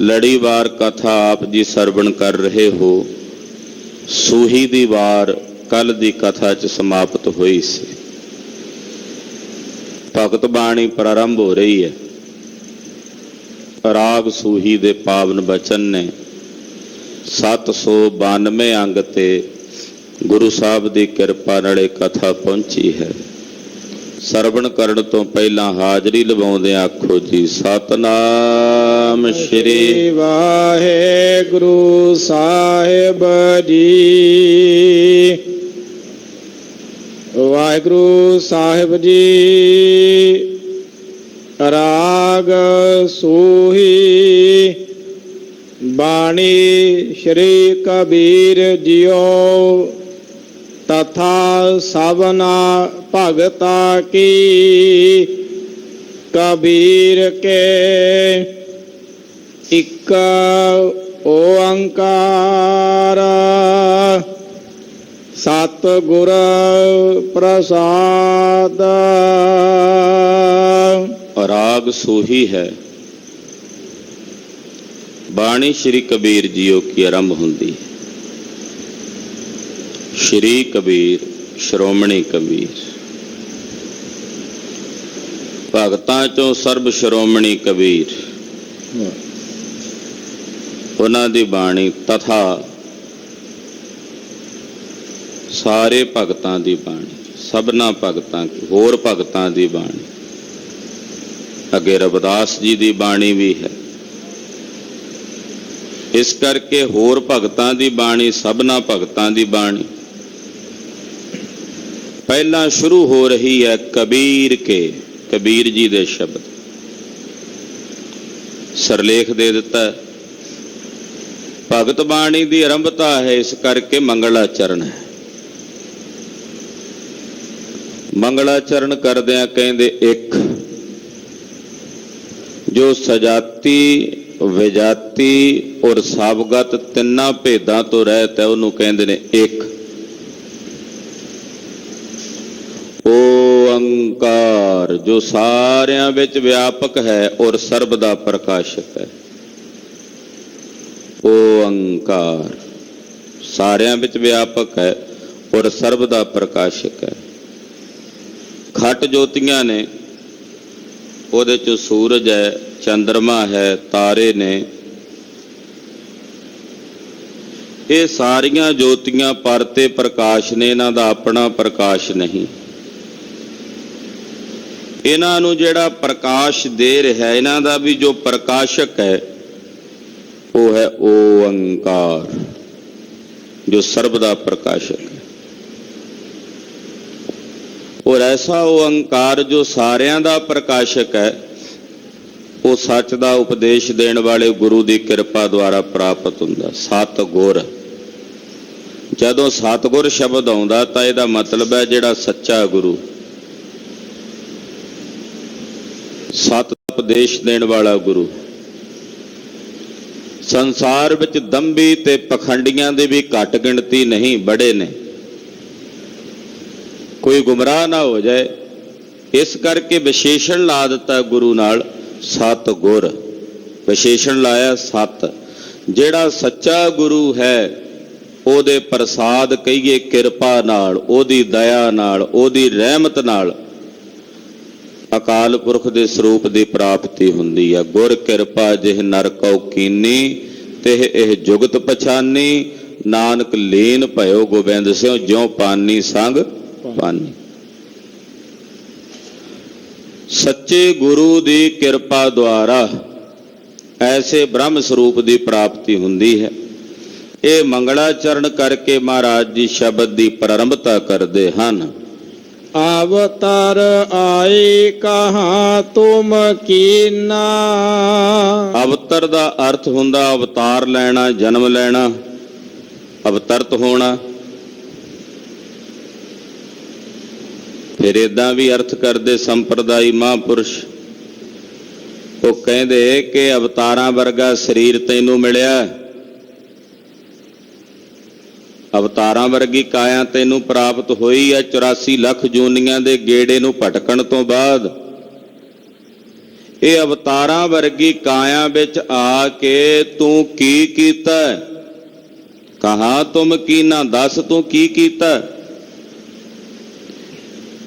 ਲੜੀਵਾਰ ਕਥਾ ਆਪ ਜੀ ਸਰਵਣ ਕਰ ਰਹੇ ਹੋ। ਸੂਹੀ ਦੀ ਵਾਰ ਕੱਲ ਦੀ ਕਥਾ 'ਚ ਸਮਾਪਤ ਹੋਈ ਸੀ। ਭਗਤ ਬਾਣੀ ਪ੍ਰਾਰੰਭ ਹੋ ਰਹੀ ਹੈ। ਰਾਗ ਸੂਹੀ ਦੇ ਪਾਵਨ ਬਚਨ ਨੇ 792 ਅੰਗ ਤੇ ਗੁਰੂ ਸਾਹਿਬ ਦੀ ਕਿਰਪਾ ਨਾਲ ਇਹ ਕਥਾ ਪਹੁੰਚੀ ਹੈ। ਸਰਵਣ ਕਰਨ ਤੋਂ ਪਹਿਲਾਂ ਹਾਜ਼ਰੀ ਲਵਾਉਂਦੇ ਆਖੋ ਜੀ ਸਤਨਾਮ ਸ਼੍ਰੀ ਵਾਹਿਗੁਰੂ ਸਾਹਿਬ ਜੀ। ਵਾਹਿਗੁਰੂ ਸਾਹਿਬ ਜੀ। ਰਾਗ ਸੂਹੀ ਬਾਣੀ ਸ਼੍ਰੀ ਕਬੀਰ ਜੀਓ ਤਥਾ ਸਭਨਾ ਭਗਤਾ ਕੀ। ਕਬੀਰ ਕੇ ਇਕ ਓੰਕਾਰ ਸਤਿਗੁਰ ਪ੍ਰਸਾਦ। ਰਾਗ ਸੂਹੀ ਹੈ। ਬਾਣੀ ਸ਼੍ਰੀ ਕਬੀਰ ਜੀਓ ਕੀ ਆਰੰਭ ਹੁੰਦੀ ਹੈ। ਸ਼੍ਰੀ ਕਬੀਰ ਸ਼੍ਰੋਮਣੀ ਕਬੀਰ, ਭਗਤਾਂ ਚੋਂ ਸਰਬ ਸ਼੍ਰੋਮਣੀ ਕਬੀਰ, ਉਹਨਾਂ ਦੀ ਬਾਣੀ ਤਥਾ ਸਾਰੇ ਭਗਤਾਂ ਦੀ ਬਾਣੀ, ਸਭਨਾ ਭਗਤਾਂ, ਹੋਰ ਭਗਤਾਂ ਦੀ ਬਾਣੀ। ਅੱਗੇ ਰਵਿਦਾਸ ਜੀ ਦੀ ਬਾਣੀ ਵੀ ਹੈ। ਇਸ ਕਰਕੇ ਹੋਰ ਭਗਤਾਂ ਦੀ ਬਾਣੀ, ਸਭਨਾ ਭਗਤਾਂ ਦੀ ਬਾਣੀ। ਪਹਿਲਾਂ ਸ਼ੁਰੂ ਹੋ ਰਹੀ ਹੈ ਕਬੀਰ ਕੇ, ਕਬੀਰ ਜੀ ਦੇ ਸ਼ਬਦ। ਸਰਲੇਖ ਦੇ ਦਿੱਤਾ। ਭਗਤ ਬਾਣੀ ਦੀ ਆਰੰਭਤਾ ਹੈ, ਇਸ ਕਰਕੇ ਮੰਗਲਾਚਰਨ ਹੈ। ਮੰਗਲਾਚਰਨ ਕਰਦਿਆਂ ਕਹਿੰਦੇ ਇੱਕ ਜੋ ਸਜਾਤੀ ਵਿਜਾਤੀ ਔਰ ਸਾਵਗਤ ਤਿੰਨਾਂ ਭੇਦਾਂ ਤੋਂ ਰਹਿਤ ਹੈ, ਉਹਨੂੰ ਕਹਿੰਦੇ ਨੇ ਇੱਕ ਓੰਕਾਰ, ਜੋ ਸਾਰਿਆਂ ਵਿੱਚ ਵਿਆਪਕ ਹੈ ਔਰ ਸਰਬ ਦਾ ਪ੍ਰਕਾਸ਼ਕ ਹੈ। ਓੰਕਾਰ ਸਾਰਿਆਂ ਵਿੱਚ ਵਿਆਪਕ ਹੈ ਔਰ ਸਰਬ ਦਾ ਪ੍ਰਕਾਸ਼ਕ ਹੈ। ਖਟ ਜੋਤੀਆਂ ਨੇ, ਉਹਦੇ 'ਚ ਸੂਰਜ ਹੈ, ਚੰਦਰਮਾ ਹੈ, ਤਾਰੇ ਨੇ। ਇਹ ਸਾਰੀਆਂ ਜੋਤੀਆਂ ਪਰਤੇ ਪ੍ਰਕਾਸ਼ ਨੇ, ਇਹਨਾਂ ਦਾ ਆਪਣਾ ਪ੍ਰਕਾਸ਼ ਨਹੀਂ। ਇਹਨਾਂ ਨੂੰ ਜਿਹੜਾ ਪ੍ਰਕਾਸ਼ ਦੇ ਰਿਹਾ, ਇਹਨਾਂ ਦਾ ਵੀ ਜੋ ਪ੍ਰਕਾਸ਼ਕ ਹੈ ਉਹ ਹੈ ਓੰਕਾਰ, ਜੋ ਸਰਬ ਦਾ ਪ੍ਰਕਾਸ਼ਕ ਹੈ। ਔਰ ਐਸਾ ਓੰਕਾਰ ਜੋ ਸਾਰਿਆਂ ਦਾ ਪ੍ਰਕਾਸ਼ਕ ਹੈ, ਉਹ ਸੱਚ ਦਾ ਉਪਦੇਸ਼ ਦੇਣ ਵਾਲੇ ਗੁਰੂ ਦੀ ਕਿਰਪਾ ਦੁਆਰਾ ਪ੍ਰਾਪਤ ਹੁੰਦਾ। ਸਤਿਗੁਰ, ਜਦੋਂ ਸਤਿਗੁਰ ਸ਼ਬਦ ਆਉਂਦਾ ਤਾਂ ਇਹਦਾ ਮਤਲਬ ਹੈ ਜਿਹੜਾ ਸੱਚਾ ਗੁਰੂ, ਸਤ ਉਪਦੇਸ਼ ਦੇਣ ਵਾਲਾ ਗੁਰੂ। ਸੰਸਾਰ ਵਿੱਚ ਦੰਭੀ ਤੇ ਪਖੰਡੀਆਂ ਦੀ ਵੀ ਘੱਟ ਗਿਣਤੀ ਨਹੀਂ, ਬੜੇ ਨੇ। ਕੋਈ ਗੁੰਮਰਾਹ ਨਾ ਹੋ ਜਾਏ, ਇਸ ਕਰਕੇ ਵਿਸ਼ੇਸ਼ਣ ਲਾ ਦਿੱਤਾ ਗੁਰੂ ਨਾਲ, ਸਤਿਗੁਰ ਵਿਸ਼ੇਸ਼ਣ ਲਾਇਆ। ਸਤ, ਜਿਹੜਾ ਸੱਚਾ ਗੁਰੂ ਹੈ, ਉਹਦੇ ਪ੍ਰਸਾਦ ਕਹੀਏ ਕਿਰਪਾ ਨਾਲ, ਉਹਦੀ ਦਇਆ ਨਾਲ, ਉਹਦੀ ਰਹਿਮਤ ਨਾਲ ਅਕਾਲ ਪੁਰਖ ਦੇ ਸਰੂਪ ਦੀ ਪ੍ਰਾਪਤੀ ਹੁੰਦੀ ਹੈ। ਗੁਰ ਕਿਰਪਾ ਜਿਹ ਨਰ ਕਉ ਕੀਨੀ, ਤਿਹ ਇਹ ਜੁਗਤ ਪਛਾਨੀ। ਨਾਨਕ ਲੀਨ ਭਇਓ ਗੋਬਿੰਦ ਸਿਉ, ਜਿਉ ਪਾਨੀ ਸੰਗ ਪਾਨੀ। ਸੱਚੇ ਗੁਰੂ ਦੀ ਕਿਰਪਾ ਦੁਆਰਾ ਐਸੇ ਬ੍ਰਹਮ ਸਰੂਪ ਦੀ ਪ੍ਰਾਪਤੀ ਹੁੰਦੀ ਹੈ। ਇਹ ਮੰਗਲਾਚਰਨ ਕਰਕੇ ਮਹਾਰਾਜ ਜੀ ਸ਼ਬਦ ਦੀ ਪ੍ਰਾਰੰਭਤਾ ਕਰਦੇ ਹਨ। ਅਵਤਾਰ ਆਏ ਕਹਾਂ ਤੁਮ ਕੀਨਾ। ਅਵਤਰ ਦਾ ਅਰਥ ਹੁੰਦਾ ਅਵਤਾਰ ਲੈਣਾ, ਜਨਮ ਲੈਣਾ, ਅਵਤਰਤ ਹੋਣਾ। ਫਿਰ ਏਦਾਂ ਵੀ ਅਰਥ ਕਰਦੇ ਸੰਪਰਦਾਈ ਮਹਾਂਪੁਰਸ਼, ਉਹ ਕਹਿੰਦੇ ਕਿ ਅਵਤਾਰਾਂ ਵਰਗਾ ਸਰੀਰ ਤੈਨੂੰ ਮਿਲਿਆ, ਅਵਤਾਰਾਂ ਵਰਗੀ ਕਾਇਆ ਤੈਨੂੰ ਪ੍ਰਾਪਤ ਹੋਈ ਹੈ। 84 ਲੱਖ ਜੂਨੀਆਂ ਦੇ ਗੇੜੇ ਨੂੰ ਭਟਕਣ ਤੋਂ ਬਾਅਦ ਇਹ ਅਵਤਾਰਾਂ ਵਰਗੀ ਕਾਇਆ ਵਿੱਚ ਆ ਕੇ ਤੂੰ ਕੀ ਕੀਤਾ? ਕਹਾ ਤੁਮ ਕੀਨਾ, ਦੱਸ ਤੂੰ ਕੀ ਕੀਤਾ?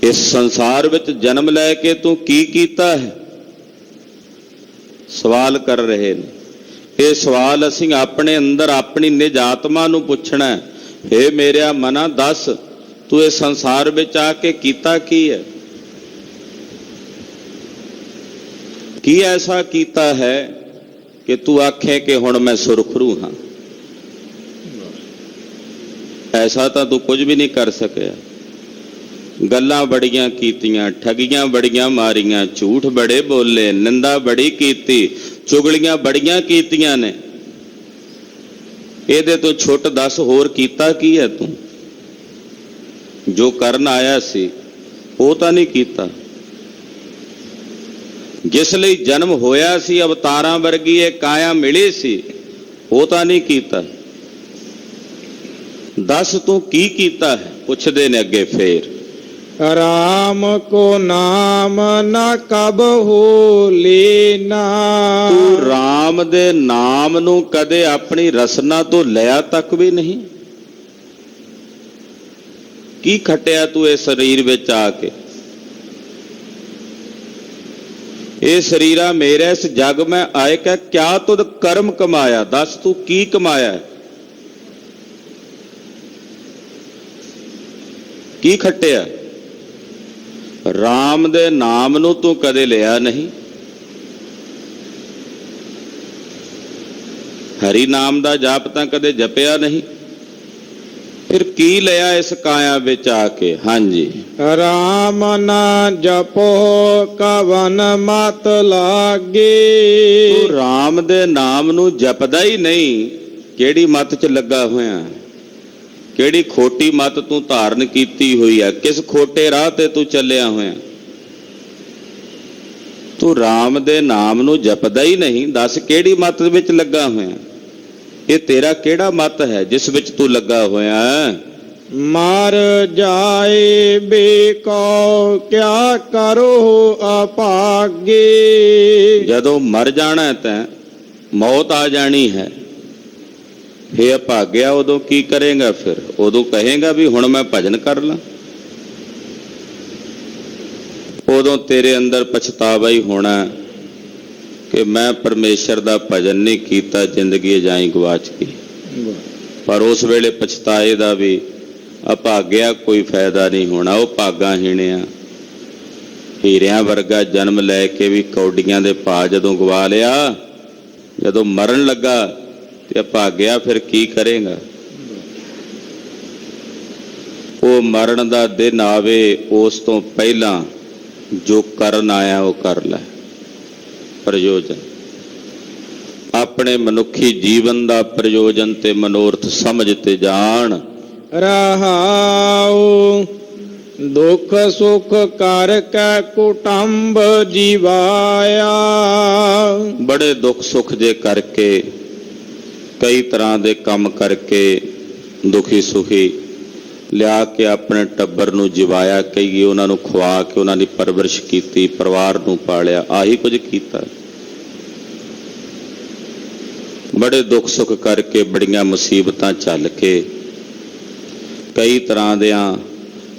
ਇਸ ਸੰਸਾਰ ਵਿੱਚ ਜਨਮ ਲੈ ਕੇ ਤੂੰ ਕੀ ਕੀਤਾ ਹੈ? ਸਵਾਲ ਕਰ ਰਹੇ ਨੇ। ਇਹ ਸਵਾਲ ਅਸੀਂ ਆਪਣੇ ਅੰਦਰ ਆਪਣੀ ਨਿਜ ਆਤਮਾ ਨੂੰ ਪੁੱਛਣਾ ਹੈ। ਹੇ ਮੇਰਿਆ ਮਨਾ, ਦੱਸ ਤੂੰ ਇਸ ਸੰਸਾਰ ਵਿੱਚ ਆ ਕੇ ਕੀਤਾ ਕੀ ਹੈ? ਕੀ ਐਸਾ ਕੀਤਾ ਹੈ ਕਿ ਤੂੰ ਆਖੇ ਕਿ ਹੁਣ ਮੈਂ ਸੁਰਖਰੂ ਹਾਂ? ਐਸਾ ਤਾਂ ਤੂੰ ਕੁਝ ਵੀ ਨਹੀਂ ਕਰ ਸਕਿਆ। ਗੱਲਾਂ ਬੜੀਆਂ ਕੀਤੀਆਂ, ਠੱਗੀਆਂ ਬੜੀਆਂ ਮਾਰੀਆਂ, ਝੂਠ ਬੜੇ ਬੋਲੇ, ਨਿੰਦਾ ਬੜੀ ਕੀਤੀ, ਚੁਗਲੀਆਂ ਬੜੀਆਂ ਕੀਤੀਆਂ ਨੇ। ਇਹਦੇ ਤੋਂ ਛੁੱਟ ਦੱਸ ਹੋਰ ਕੀਤਾ ਕੀ ਹੈ ਤੂੰ? ਜੋ ਕਰਨ ਆਇਆ ਸੀ ਉਹ ਤਾਂ ਨਹੀਂ ਕੀਤਾ। ਜਿਸ ਲਈ ਜਨਮ ਹੋਇਆ ਸੀ, ਅਵਤਾਰਾਂ ਵਰਗੀ ਇਹ ਕਾਇਆ ਮਿਲੀ ਸੀ, ਉਹ ਤਾਂ ਨਹੀਂ ਕੀਤਾ। ਦੱਸ ਤੂੰ ਕੀ ਕੀਤਾ ਹੈ? ਪੁੱਛਦੇ ਨੇ ਅੱਗੇ ਫੇਰ। ਰਾਮ ਕੋ ਨਾਮ ਨਾ ਕਬ ਹੋ ਲੈਨਾ। ਤੂੰ ਰਾਮ ਦੇ ਨਾਮ ਨੂੰ ਕਦੇ ਆਪਣੀ ਰਸਨਾ ਤੋਂ ਲਿਆ ਤੱਕ ਵੀ ਨਹੀਂ। ਕੀ ਖਟਿਆ ਤੂੰ ਇਸ ਸਰੀਰ ਵਿੱਚ ਆ ਕੇ? ਇਹ ਸਰੀਰਾ ਮੇਰੇ, ਇਸ ਜਗ ਮੈਂ ਆਏ ਕਾ ਕਿਆ ਤੁਧ ਕਰਮ ਕਮਾਇਆ? ਦੱਸ ਤੂੰ ਕੀ ਕਮਾਇਆ? ਕੀ ਖੱਟਿਆ? ਰਾਮ ਦੇ ਨਾਮ ਨੂੰ ਤੂੰ ਕਦੇ ਲਿਆ ਨਹੀਂ। ਹਰੀ ਨਾਮ ਦਾ ਜਾਪ ਤਾਂ ਕਦੇ ਜਪਿਆ ਨਹੀਂ। ਫਿਰ ਕੀ ਲਿਆ ਇਸ ਕਾਇਆ ਵਿੱਚ ਆ ਕੇ? ਹਾਂਜੀ। ਰਾਮ ਨਾ ਜਪੋ ਕਵਨ ਮਤ ਲਾਗੇ। ਤੂੰ ਰਾਮ ਦੇ ਨਾਮ ਨੂੰ ਜਪਦਾ ਹੀ ਨਹੀਂ। ਕਿਹੜੀ ਮਤ 'ਚ ਲੱਗਾ ਹੋਇਆ? ਕਿਹੜੀ ਖੋਟੀ ਮਤ ਤੂੰ ਧਾਰਨ ਕੀਤੀ ਹੋਈ ਹੈ? ਕਿਸ ਖੋਟੇ ਰਾਹ ਤੇ ਤੂੰ ਚੱਲਿਆ ਹੋਇਆ? ਤੂੰ ਰਾਮ ਦੇ ਨਾਮ ਨੂੰ ਜਪਦਾ ਹੀ ਨਹੀਂ। ਦੱਸ ਕਿਹੜੀ ਮਤ ਵਿੱਚ ਲੱਗਾ ਹੋਇਆ? ਇਹ ਤੇਰਾ ਕਿਹੜਾ ਮਤ ਹੈ ਜਿਸ ਵਿੱਚ ਤੂੰ ਲੱਗਾ ਹੋਇਆ? ਮਰ ਜਾਏ ਬੇਕੋ ਕਿਆ ਕਰੋ ਅਭਾਗੇ। ਜਦੋਂ ਮਰ ਜਾਣਾ ਤਾਂ ਮੌਤ ਆ ਜਾਣੀ ਹੈ। ਹੇ ਅਭਾਗਿਆ, ਉਦੋਂ ਕੀ ਕਰੇਗਾ? ਫਿਰ ਉਦੋਂ ਕਹੇਗਾ ਵੀ ਹੁਣ ਮੈਂ ਭਜਨ ਕਰ ਲਾਂ। ਉਦੋਂ ਤੇਰੇ ਅੰਦਰ ਪਛਤਾਵਾ ਹੀ ਹੋਣਾ ਕਿ ਮੈਂ ਪਰਮੇਸ਼ਰ ਦਾ ਭਜਨ ਨਹੀਂ ਕੀਤਾ, ਜ਼ਿੰਦਗੀ ਜਾਈ ਗਵਾਚ ਗਈ। ਪਰ ਉਸ ਵੇਲੇ ਪਛਤਾਏ ਦਾ ਵੀ ਅਭਾਗਿਆ ਕੋਈ ਫਾਇਦਾ ਨਹੀਂ ਹੋਣਾ। ਉਹ ਭਾਗਾਂ ਹੀਣਿਆ, ਹੀਰਿਆਂ ਵਰਗਾ ਜਨਮ ਲੈ ਕੇ ਵੀ ਕੌਡੀਆਂ ਦੇ ਭਾਅ ਜਦੋਂ ਗਵਾ ਲਿਆ, ਜਦੋਂ ਮਰਨ ਲੱਗਾ ਤੇ ਅਭਾਗਿਆ ਫਿਰ ਕੀ ਕਰੇਗਾ? ਉਹ ਮਰਨ ਦਾ ਦਿਨ ਆਵੇ, ਉਸ ਤੋਂ ਪਹਿਲਾਂ ਜੋ ਕਰਨ ਆਇਆ ਉਹ ਕਰ ਲੈ। ਪ੍ਰਯੋਜਨ ਆਪਣੇ ਮਨੁੱਖੀ ਜੀਵਨ ਦਾ ਪ੍ਰਯੋਜਨ ਤੇ ਮਨੋਰਥ ਸਮਝ ਤੇ ਜਾਣ। ਰਹਾਉ ਦੁੱਖ ਸੁਖ ਕਰ ਕੈ ਕੁਟੰਬ ਜੀਵਾਇਆ। ਬੜੇ ਦੁੱਖ ਸੁੱਖ ਜੇ ਕਰਕੇ, ਕਈ ਤਰ੍ਹਾਂ ਦੇ ਕੰਮ ਕਰਕੇ ਦੁਖੀ ਸੁਖੀ ਲਿਆ ਕੇ ਆਪਣੇ ਟੱਬਰ ਨੂੰ ਜਿਵਾਇਆ। ਕਈ ਉਹਨਾਂ ਨੂੰ ਖਵਾ ਕੇ ਉਹਨਾਂ ਦੀ ਪਰਵਰਿਸ਼ ਕੀਤੀ, ਪਰਿਵਾਰ ਨੂੰ ਪਾਲਿਆ। ਆਹੀ ਕੁਝ ਕੀਤਾ। ਬੜੇ ਦੁੱਖ ਸੁੱਖ ਕਰਕੇ, ਬੜੀਆਂ ਮੁਸੀਬਤਾਂ ਝੱਲ ਕੇ, ਕਈ ਤਰ੍ਹਾਂ ਦਿਆਂ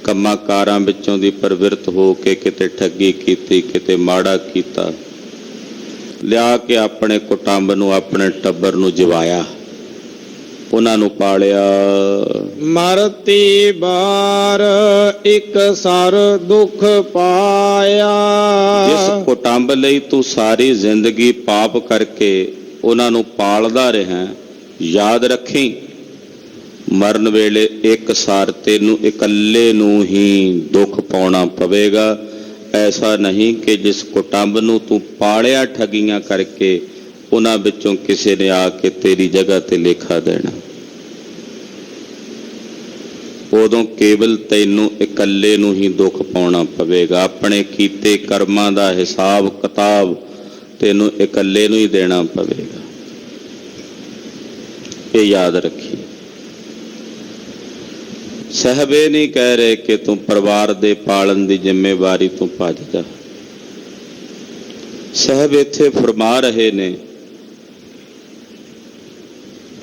ਕੰਮਾਂ ਕਾਰਾਂ ਵਿੱਚੋਂ ਦੀ ਪ੍ਰਵਿਰਤ ਹੋ ਕੇ ਕਿਤੇ ਠੱਗੀ ਕੀਤੀ, ਕਿਤੇ ਮਾੜਾ ਕੀਤਾ, ਲਿਆ ਕੇ ਆਪਣੇ ਕੁਟੰਬ ਨੂੰ, ਆਪਣੇ ਟੱਬਰ ਨੂੰ ਜਿਵਾਇਆ, ਉਹਨਾਂ ਨੂੰ ਪਾਲਿਆ। ਮਰਤੀ ਬਾਰ ਇੱਕ ਸਰ ਦੁੱਖ ਪਾਇਆ। ਜਿਸ ਕੁਟੰਬ ਲਈ ਤੂੰ ਸਾਰੀ ਜ਼ਿੰਦਗੀ ਪਾਪ ਕਰਕੇ ਉਹਨਾਂ ਨੂੰ ਪਾਲਦਾ ਰਿਹਾ, ਯਾਦ ਰੱਖੀ ਮਰਨ ਵੇਲੇ ਇੱਕ ਸਾਰ ਤੈਨੂੰ ਇਕੱਲੇ ਨੂੰ ਹੀ ਦੁੱਖ ਪਾਉਣਾ ਪਵੇਗਾ। ਐਸਾ ਨਹੀਂ ਕਿ ਜਿਸ ਕੁਟੰਬ ਨੂੰ ਤੂੰ ਪਾਲਿਆ ਠੱਗੀਆਂ ਕਰਕੇ, ਉਹਨਾਂ ਵਿੱਚੋਂ ਕਿਸੇ ਨੇ ਆ ਕੇ ਤੇਰੀ ਜਗ੍ਹਾ ਤੇ ਲੇਖਾ ਦੇਣਾ। ਉਦੋਂ ਕੇਵਲ ਤੈਨੂੰ ਇਕੱਲੇ ਨੂੰ ਹੀ ਦੁੱਖ ਪਾਉਣਾ ਪਵੇਗਾ। ਆਪਣੇ ਕੀਤੇ ਕਰਮਾਂ ਦਾ ਹਿਸਾਬ ਕਿਤਾਬ ਤੈਨੂੰ ਇਕੱਲੇ ਨੂੰ ਹੀ ਦੇਣਾ ਪਵੇਗਾ। ਇਹ ਯਾਦ ਰੱਖੀ। ਸਾਹਿਬ ਇਹ ਨਹੀਂ ਕਹਿ ਰਹੇ ਕਿ ਤੂੰ ਪਰਿਵਾਰ ਦੇ ਪਾਲਣ ਦੀ ਜ਼ਿੰਮੇਵਾਰੀ ਤੂੰ ਭੱਜ ਜਾ। ਸਾਹਿਬ ਇੱਥੇ ਫਰਮਾ ਰਹੇ ਨੇ,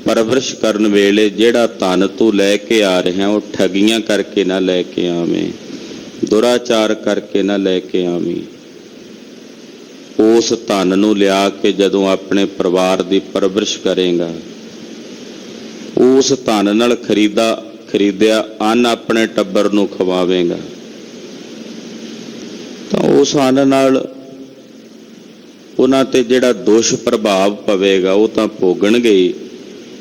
ਪਰਵਰਿਸ਼ ਕਰਨ ਵੇਲੇ ਜਿਹੜਾ ਧਨ ਤੂੰ ਲੈ ਕੇ ਆ ਰਿਹਾ ਉਹ ਠੱਗੀਆਂ ਕਰਕੇ ਨਾ ਲੈ ਕੇ ਆਵੇਂ, ਦੁਰਾਚਾਰ ਕਰਕੇ ਨਾ ਲੈ ਕੇ ਆਵੀਂ। ਉਸ ਧਨ ਨੂੰ ਲਿਆ ਕੇ ਜਦੋਂ ਆਪਣੇ ਪਰਿਵਾਰ ਦੀ ਪਰਵਰਿਸ਼ ਕਰੇਗਾ, ਉਸ ਧਨ ਨਾਲ ਖਰੀਦਿਆ ਅੰਨ ਆਪਣੇ ਟੱਬਰ ਨੂੰ ਖਵਾਵੇਂਗਾ, ਤਾਂ ਉਸ ਅੰਨ ਨਾਲ ਉਹਨਾਂ ਤੇ ਜਿਹੜਾ ਦੁਸ਼ ਪ੍ਰਭਾਵ ਪਵੇਗਾ ਉਹ ਤਾਂ ਭੋਗਣਗੇ ਹੀ,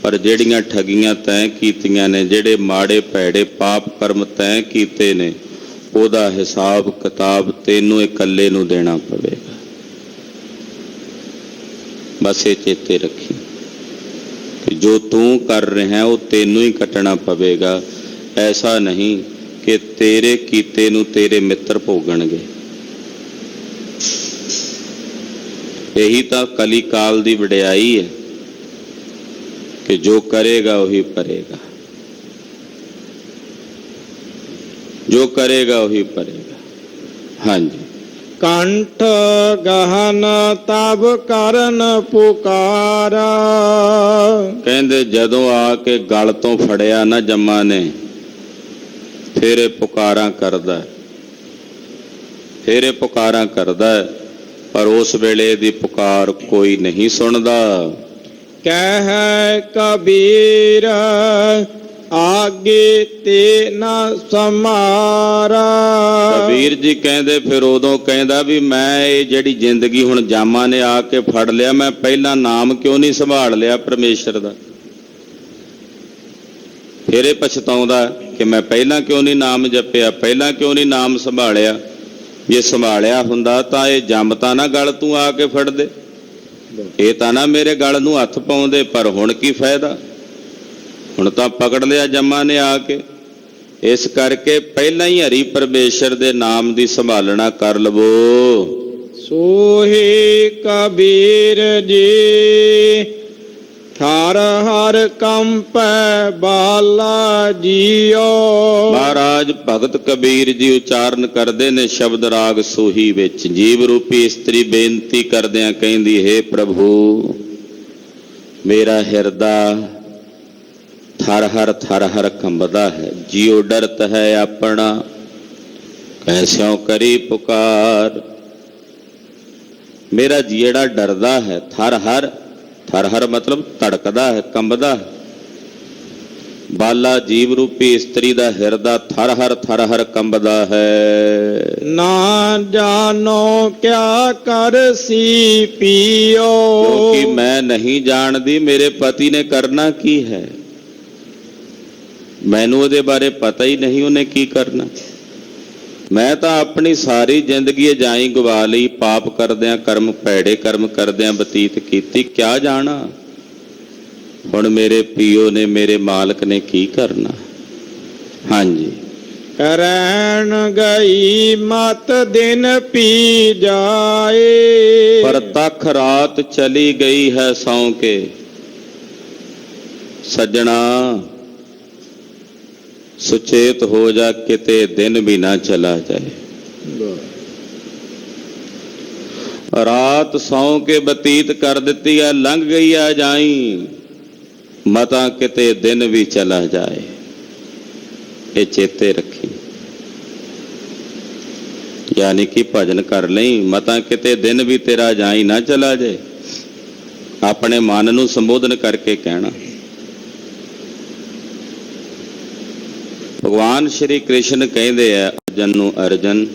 ਪਰ ਜਿਹੜੀਆਂ ਠੱਗੀਆਂ ਤੈਅ ਕੀਤੀਆਂ ਨੇ, ਜਿਹੜੇ ਮਾੜੇ ਭੈੜੇ ਪਾਪ ਕਰਮ ਤੈਅ ਕੀਤੇ ਨੇ, ਉਹਦਾ ਹਿਸਾਬ ਕਿਤਾਬ ਤੈਨੂੰ ਇਕੱਲੇ ਨੂੰ ਦੇਣਾ ਪਵੇਗਾ। ਬਸ ਇਹ ਚੇਤੇ ਰੱਖੀ ਕਿ ਜੋ ਤੂੰ ਕਰ ਰਿਹਾ ਉਹ ਤੈਨੂੰ ਹੀ ਕੱਟਣਾ ਪਵੇਗਾ। ਐਸਾ ਨਹੀਂ ਕਿ ਤੇਰੇ ਕੀਤੇ ਨੂੰ ਤੇਰੇ ਮਿੱਤਰ ਭੋਗਣਗੇ। ਇਹੀ ਤਾਂ ਕਲੀ ਕਾਲ ਦੀ ਵਡਿਆਈ ਹੈ ਕਿ ਜੋ ਕਰੇਗਾ ਉਹੀ ਭਰੇਗਾ, ਜੋ ਕਰੇਗਾ ਉਹੀ ਭਰੇਗਾ। ਹਾਂਜੀ। ਕੰਠ ਗਹਨ ਤਬ ਕਰਨ ਪੁਕਾਰਾ। ਕਹਿੰਦੇ ਜਦੋਂ ਆ ਕੇ ਗਲ ਤੋਂ ਫੜਿਆ ਨਾ ਜੰਮਾ ਨੇ, ਫਿਰ ਇਹ ਪੁਕਾਰਾਂ ਕਰਦਾ, ਫਿਰ ਇਹ ਪੁਕਾਰਾਂ ਕਰਦਾ, ਪਰ ਉਸ ਵੇਲੇ ਦੀ ਪੁਕਾਰ ਕੋਈ ਨਹੀਂ ਸੁਣਦਾ। ਕਹਿ ਕਬੀਰ ਆਗੇ ਤੇ ਨਾ ਸਮਾਰਾ। ਕਬੀਰ ਜੀ ਕਹਿੰਦੇ ਫਿਰ ਉਦੋਂ ਕਹਿੰਦਾ ਵੀ ਮੈਂ ਇਹ ਜਿਹੜੀ ਜ਼ਿੰਦਗੀ ਹੁਣ ਜਾਮਾਂ ਨੇ ਆ ਕੇ ਫੜ ਲਿਆ, ਮੈਂ ਪਹਿਲਾਂ ਨਾਮ ਕਿਉਂ ਨਹੀਂ ਸੰਭਾਲ ਲਿਆ ਪਰਮੇਸ਼ਰ ਦਾ। ਫਿਰ ਇਹ ਪਛਤਾਉਂਦਾ ਕਿ ਮੈਂ ਪਹਿਲਾਂ ਕਿਉਂ ਨਹੀਂ ਨਾਮ ਜਪਿਆ, ਪਹਿਲਾਂ ਕਿਉਂ ਨਹੀਂ ਨਾਮ ਸੰਭਾਲਿਆ। ਜੇ ਸੰਭਾਲਿਆ ਹੁੰਦਾ ਤਾਂ ਇਹ ਜੰਮ ਤਾਂ ਨਾ ਗਲ ਤੂੰ ਆ ਕੇ ਫੜਦੇ, ਇਹ ਤਾਂ ਨਾ ਮੇਰੇ ਗਲ ਨੂੰ ਹੱਥ ਪਾਉਂਦੇ। ਪਰ ਹੁਣ ਕੀ ਫਾਇਦਾ, ਹੁਣ ਤਾਂ ਪਕੜ ਲਿਆ ਜੰਮਾਂ ਨੇ ਆ ਕੇ। ਇਸ ਕਰਕੇ ਪਹਿਲਾਂ ਹੀ ਹਰੀ ਪਰਮੇਸ਼ਰ ਦੇ ਨਾਮ ਦੀ ਸੰਭਾਲਣਾ ਕਰ ਲਵੋ। ਸੋਹੇ ਕਬੀਰ ਜੀ ਥਾਰ ਹਰ ਕੰਪੈ ਬਾਲਾ ਜੀਓ। ਮਹਾਰਾਜ ਭਗਤ ਕਬੀਰ ਜੀ ਉਚਾਰਨ ਕਰਦੇ ਨੇ ਸ਼ਬਦ ਰਾਗ ਸੋਹੀ ਵਿੱਚ। ਜੀਵ ਰੂਪੀ ਇਸਤਰੀ ਬੇਨਤੀ ਕਰਦਿਆਂ ਕਹਿੰਦੀ, ਹੇ ਪ੍ਰਭੂ ਮੇਰਾ ਹਿਰਦਾ ਥਰ ਹਰ ਕੰਬਦਾ ਹੈ, ਜੀਉ ਡਰਤ ਹੈ ਆਪਣਾ, ਕੈਸਿਉ ਕਰੀ ਪੁਕਾਰ। ਮੇਰਾ ਜਿਹੜਾ ਡਰਦਾ ਹੈ, ਥਰ ਹਰ ਮਤਲਬ ਧੜਕਦਾ ਹੈ, ਕੰਬਦਾ ਹੈ। ਬਾਲਾ ਜੀਵ ਰੂਪੀ ਇਸਤਰੀ ਦਾ ਹਿਰਦਾ ਥਰ ਹਰ ਕੰਬਦਾ ਹੈ। ਨਾ ਜਾਣੋ ਕਿਆ ਕਰ ਸੀ ਪੀਓ। ਕਿਉਂਕਿ ਮੈਂ ਨਹੀਂ ਜਾਣਦੀ ਮੇਰੇ ਪਤੀ ਨੇ ਕਰਨਾ ਕੀ ਹੈ, ਮੈਨੂੰ ਉਹਦੇ ਬਾਰੇ ਪਤਾ ਹੀ ਨਹੀਂ ਉਹਨੇ ਕੀ ਕਰਨਾ। ਮੈਂ ਤਾਂ ਆਪਣੀ ਸਾਰੀ ਜ਼ਿੰਦਗੀ ਅਜਾਈਂ ਗਵਾ ਲਈ, ਪਾਪ ਕਰਦਿਆਂ, ਕਰਮ ਭੈੜੇ ਕਰਮ ਕਰਦਿਆਂ ਬਤੀਤ ਕੀਤੀ, ਕਿਆ ਜਾਣਾ ਹੁਣ ਮੇਰੇ ਪੀਓ ਨੇ, ਮੇਰੇ ਮਾਲਕ ਨੇ ਕੀ ਕਰਨਾ। ਹਾਂਜੀ। ਰਹਿਣ ਗਈ ਮਤ ਦਿਨ ਪੀ ਜਾਏ। ਪਰ ਤੱਕ ਰਾਤ ਚਲੀ ਗਈ ਹੈ ਸੌਂ ਕੇ। ਸੱਜਣਾ ਸੁਚੇਤ ਹੋ ਜਾ, ਕਿਤੇ ਦਿਨ ਵੀ ਨਾ ਚਲਾ ਜਾਏ। ਰਾਤ ਸੌਂ ਕੇ ਬਤੀਤ ਕਰ ਦਿੱਤੀ ਆ, ਲੰਘ ਗਈ ਆ ਜਾਈ, ਮਤਾਂ ਕਿਤੇ ਦਿਨ ਵੀ ਚਲਾ ਜਾਏ। ਇਹ ਚੇਤੇ ਰੱਖੀ। ਯਾਨੀ ਕਿ ਭਜਨ ਕਰ ਲਈ, ਮਤਾਂ ਕਿਤੇ ਦਿਨ ਵੀ ਤੇਰਾ ਜਾਈ ਨਾ ਚਲਾ ਜਾਏ। ਆਪਣੇ ਮਨ ਨੂੰ ਸੰਬੋਧਨ ਕਰਕੇ ਕਹਿਣਾ। ਭਗਵਾਨ ਸ਼੍ਰੀ ਕ੍ਰਿਸ਼ਨ ਕਹਿੰਦੇ ਆ ਅਰਜਨ ਨੂੰ, ਅਰਜਨ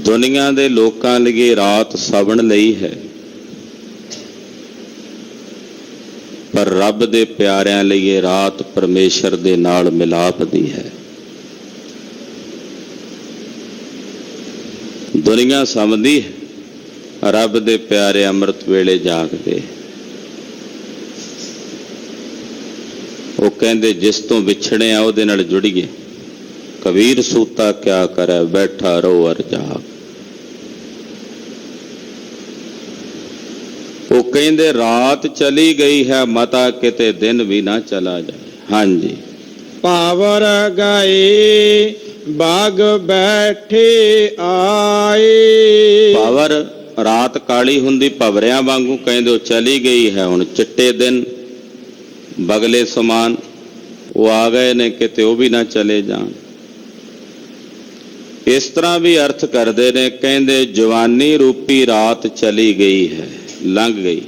ਦੁਨੀਆ ਦੇ ਲੋਕਾਂ ਲਈ ਰਾਤ ਸਵਣ ਲਈ ਹੈ, ਪਰ ਰੱਬ ਦੇ ਪਿਆਰਿਆਂ ਲਈ ਇਹ ਰਾਤ ਪਰਮੇਸ਼ਰ ਦੇ ਨਾਲ ਮਿਲਾਪ ਦੀ ਹੈ। ਦੁਨੀਆ ਸੌਂਦੀ ਹੈ, ਰੱਬ ਦੇ ਪਿਆਰੇ ਅੰਮ੍ਰਿਤ ਵੇਲੇ ਜਾਗਦੇ। ਉਹ ਕਹਿੰਦੇ ਜਿਸ ਤੋਂ ਵਿਛੜੇ ਆ ਉਹਦੇ ਨਾਲ ਜੁੜੀਏ। ਕਬੀਰ ਸੂਤਾ ਕਿਆ ਕਰੇ, ਬੈਠਾ ਰਹੋ ਅਰ ਜਾਗ। ਉਹ ਕਹਿੰਦੇ ਰਾਤ ਚਲੀ ਗਈ ਹੈ, ਮਤਾ ਕਿਤੇ ਦਿਨ ਵੀ ਨਾ ਚਲਾ ਜਾਏ। ਹਾਂਜੀ। ਪਾਵਰ ਗਏ ਬਾਗ ਬੈਠੇ ਆਏ। ਭਵਰ ਰਾਤ ਕਾਲੀ ਹੁੰਦੀ ਭਵਰਿਆਂ ਵਾਂਗੂ ਕਹਿੰਦੇ ਉਹ ਚਲੀ ਗਈ ਹੈ। ਹੁਣ ਚਿੱਟੇ ਦਿਨ ਬਗਲੇ ਸਮਾਨ ਉਹ ਆ ਗਏ ਨੇ, ਕਿਤੇ ਉਹ ਵੀ ਨਾ ਚਲੇ ਜਾਣ। ਇਸ ਤਰ੍ਹਾਂ ਵੀ ਅਰਥ ਕਰਦੇ ਨੇ, ਕਹਿੰਦੇ ਜਵਾਨੀ ਰੂਪੀ ਰਾਤ ਚਲੀ ਗਈ ਹੈ, ਲੰਘ ਗਈ।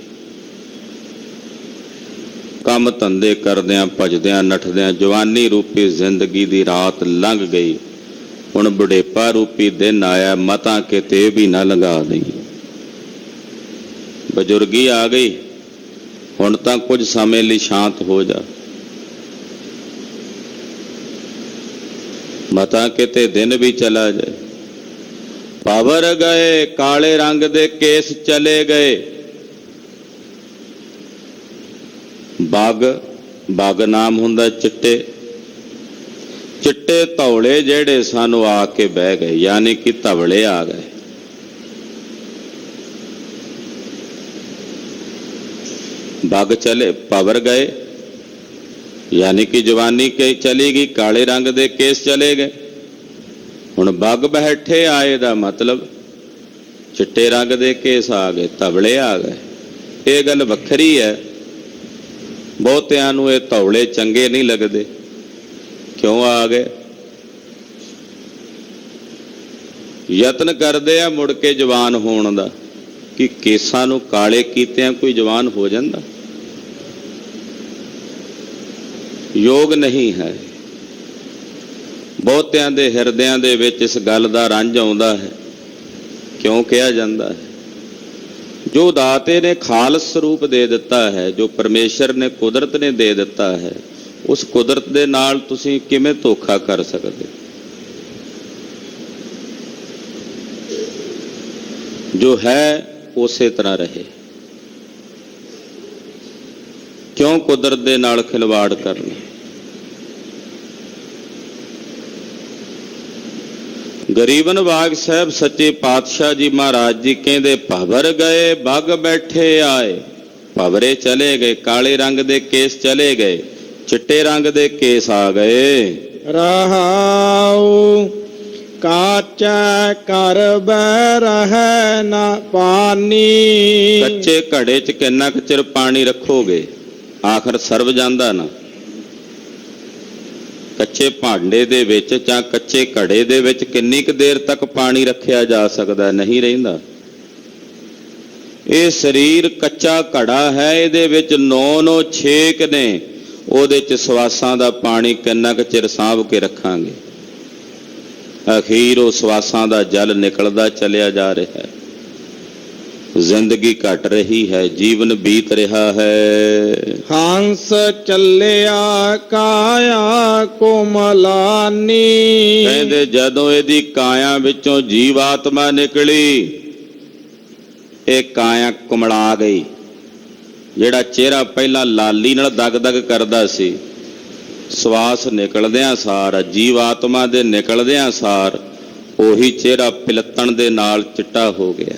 ਕੰਮ ਧੰਦੇ ਕਰਦਿਆਂ ਭਜਦਿਆਂ ਨੱਠਦਿਆਂ ਜਵਾਨੀ ਰੂਪੀ ਜ਼ਿੰਦਗੀ ਦੀ ਰਾਤ ਲੰਘ ਗਈ। ਹੁਣ ਬੁਢੇਪਾ ਰੂਪੀ ਦਿਨ ਆਇਆ, ਮਤਾਂ ਕਿਤੇ ਵੀ ਨਾ ਲੰਘਾ ਦਈ। ਬਜ਼ੁਰਗੀ ਆ ਗਈ, ਹੁਣ ਤਾਂ ਕੁਝ ਸਮੇਂ ਲਈ ਸ਼ਾਂਤ ਹੋ ਜਾ। ਮਤਾਂ ਕਿਤੇ ਦਿਨ ਵੀ ਚਲਾ ਜਾਏ। ਭਵਰ ਗਏ, ਕਾਲੇ ਰੰਗ ਦੇ ਕੇਸ ਚਲੇ ਗਏ। ਬਾਗ ਨਾਮ ਹੁੰਦਾ ਚਿੱਟੇ ਚਿੱਟੇ ਧੌਲੇ ਜਿਹੜੇ ਸਾਨੂੰ ਆ ਕੇ ਬਹਿ ਗਏ, ਯਾਨੀ ਕਿ ਧਵਲੇ ਆ ਗਏ। ਬਾਗ ਚਲੇ, ਭਵਰ ਗਏ ਯਾਨੀ ਕਿ ਜਵਾਨੀ ਕੇ ਚਲੀ ਗਈ, ਕਾਲੇ ਰੰਗ ਦੇ ਕੇਸ ਚਲੇ ਗਏ। ਹੁਣ ਬਾਗ ਬੈਠੇ ਆਏ ਦਾ ਮਤਲਬ ਚਿੱਟੇ ਰੰਗ ਦੇ ਕੇਸ ਆ ਗਏ, ਧਵਲੇ ਆ ਗਏ। ਇਹ ਗੱਲ ਵੱਖਰੀ ਹੈ। ਬਹੁਤਿਆਂ ਨੂੰ ਇਹ ਧੌਲੇ ਚੰਗੇ ਨਹੀਂ ਲੱਗਦੇ। ਕਿਉਂ ਆ ਗਏ? ਯਤਨ ਕਰਦੇ ਆ ਮੁੜ ਕੇ ਜਵਾਨ ਹੋਣ ਦਾ, ਕਿ ਕੇਸਾਂ ਨੂੰ ਕਾਲੇ ਕੀਤਿਆਂ ਕੋਈ ਜਵਾਨ ਹੋ ਜਾਂਦਾ? ਯੋਗ ਨਹੀਂ ਹੈ। ਬਹੁਤਿਆਂ ਦੇ ਹਿਰਦਿਆਂ ਦੇ ਵਿੱਚ ਇਸ ਗੱਲ ਦਾ ਰੰਜ ਆਉਂਦਾ ਹੈ। ਕਿਉਂ ਕਿਹਾ ਜਾਂਦਾ ਹੈ? ਜੋ ਦਾਤੇ ਨੇ ਖਾਲਸ ਸਰੂਪ ਦੇ ਦਿੱਤਾ ਹੈ, ਜੋ ਪਰਮੇਸ਼ਰ ਨੇ, ਕੁਦਰਤ ਨੇ ਦੇ ਦਿੱਤਾ ਹੈ, ਉਸ ਕੁਦਰਤ ਦੇ ਨਾਲ ਤੁਸੀਂ ਕਿਵੇਂ ਧੋਖਾ ਕਰ ਸਕਦੇ? ਜੋ ਹੈ ਉਸੇ ਤਰ੍ਹਾਂ ਰਹੇ। ਕਿਉਂ ਕੁਦਰਤ ਦੇ ਨਾਲ ਖਿਲਵਾੜ ਕਰਨਾ? ਗਰੀਬ ਨਵਾਜ ਸਾਹਿਬ ਸੱਚੇ ਪਾਤਸ਼ਾਹ ਜੀ ਮਹਾਰਾਜ ਜੀ ਕਹਿੰਦੇ ਭਵਰ ਗਏ, ਬਾਗ ਬੈਠੇ ਆਏ। ਭਵਰੇ ਚਲੇ ਗਏ, ਕਾਲੇ ਰੰਗ ਦੇ ਕੇਸ ਚਲੇ ਗਏ, ਚਿੱਟੇ ਰੰਗ ਦੇ ਕੇਸ ਆ ਗਏ। ਰਹਾਉ ਕਾਚਾ ਕਰ ਬਹਿ ਰਹਿ ਨਾ ਪਾਨੀ। ਕੱਚੇ ਘੜੇ 'ਚ ਕਿੰਨਾ ਕੁ ਚਿਰ ਪਾਣੀ ਰੱਖੋਗੇ? ਆਖਰ ਸਰਵ ਜਾਂਦਾ ਨਾ। ਕੱਚੇ ਭਾਂਡੇ ਦੇ ਵਿੱਚ ਜਾਂ ਕੱਚੇ ਘੜੇ ਦੇ ਵਿੱਚ ਕਿੰਨੀ ਕੁ ਦੇਰ ਤੱਕ ਪਾਣੀ ਰੱਖਿਆ ਜਾ ਸਕਦਾ? ਨਹੀਂ ਰਹਿੰਦਾ। ਇਹ ਸਰੀਰ ਕੱਚਾ ਘੜਾ ਹੈ, ਇਹਦੇ ਵਿੱਚ 9 ਛੇਕ ਨੇ। ਉਹਦੇ 'ਚ ਸਵਾਸਾਂ ਦਾ ਪਾਣੀ ਕਿੰਨਾ ਕੁ ਚਿਰ ਸਾਂਭ ਕੇ ਰੱਖਾਂਗੇ? ਅਖੀਰ ਉਹ ਸਵਾਸਾਂ ਦਾ ਜਲ ਨਿਕਲਦਾ ਚਲਿਆ ਜਾ ਰਿਹਾ ਹੈ। ਜ਼ਿੰਦਗੀ ਘਟ ਰਹੀ ਹੈ, ਜੀਵਨ ਬੀਤ ਰਿਹਾ ਹੈ। ਹੰਸ ਚੱਲਿਆ ਕਾਇਆ ਕੋਮਲਾਨੀ। ਕਹਿੰਦੇ ਜਦੋਂ ਇਹਦੀ ਕਾਇਆ ਵਿੱਚੋਂ ਜੀਵ ਆਤਮਾ ਨਿਕਲੀ, ਇਹ ਕਾਇਆ ਕੁਮਲਾ ਗਈ। ਜਿਹੜਾ ਚਿਹਰਾ ਪਹਿਲਾਂ ਲਾਲੀ ਨਾਲ ਦਗ-ਦਗ ਕਰਦਾ ਸੀ, ਸਵਾਸ ਨਿਕਲਦਿਆਂ ਸਾਰ, ਜੀਵ ਆਤਮਾ ਦੇ ਨਿਕਲਦਿਆਂ ਸਾਰ, ਉਹੀ ਚਿਹਰਾ ਪਿਲਤਣ ਦੇ ਨਾਲ ਚਿੱਟਾ ਹੋ ਗਿਆ,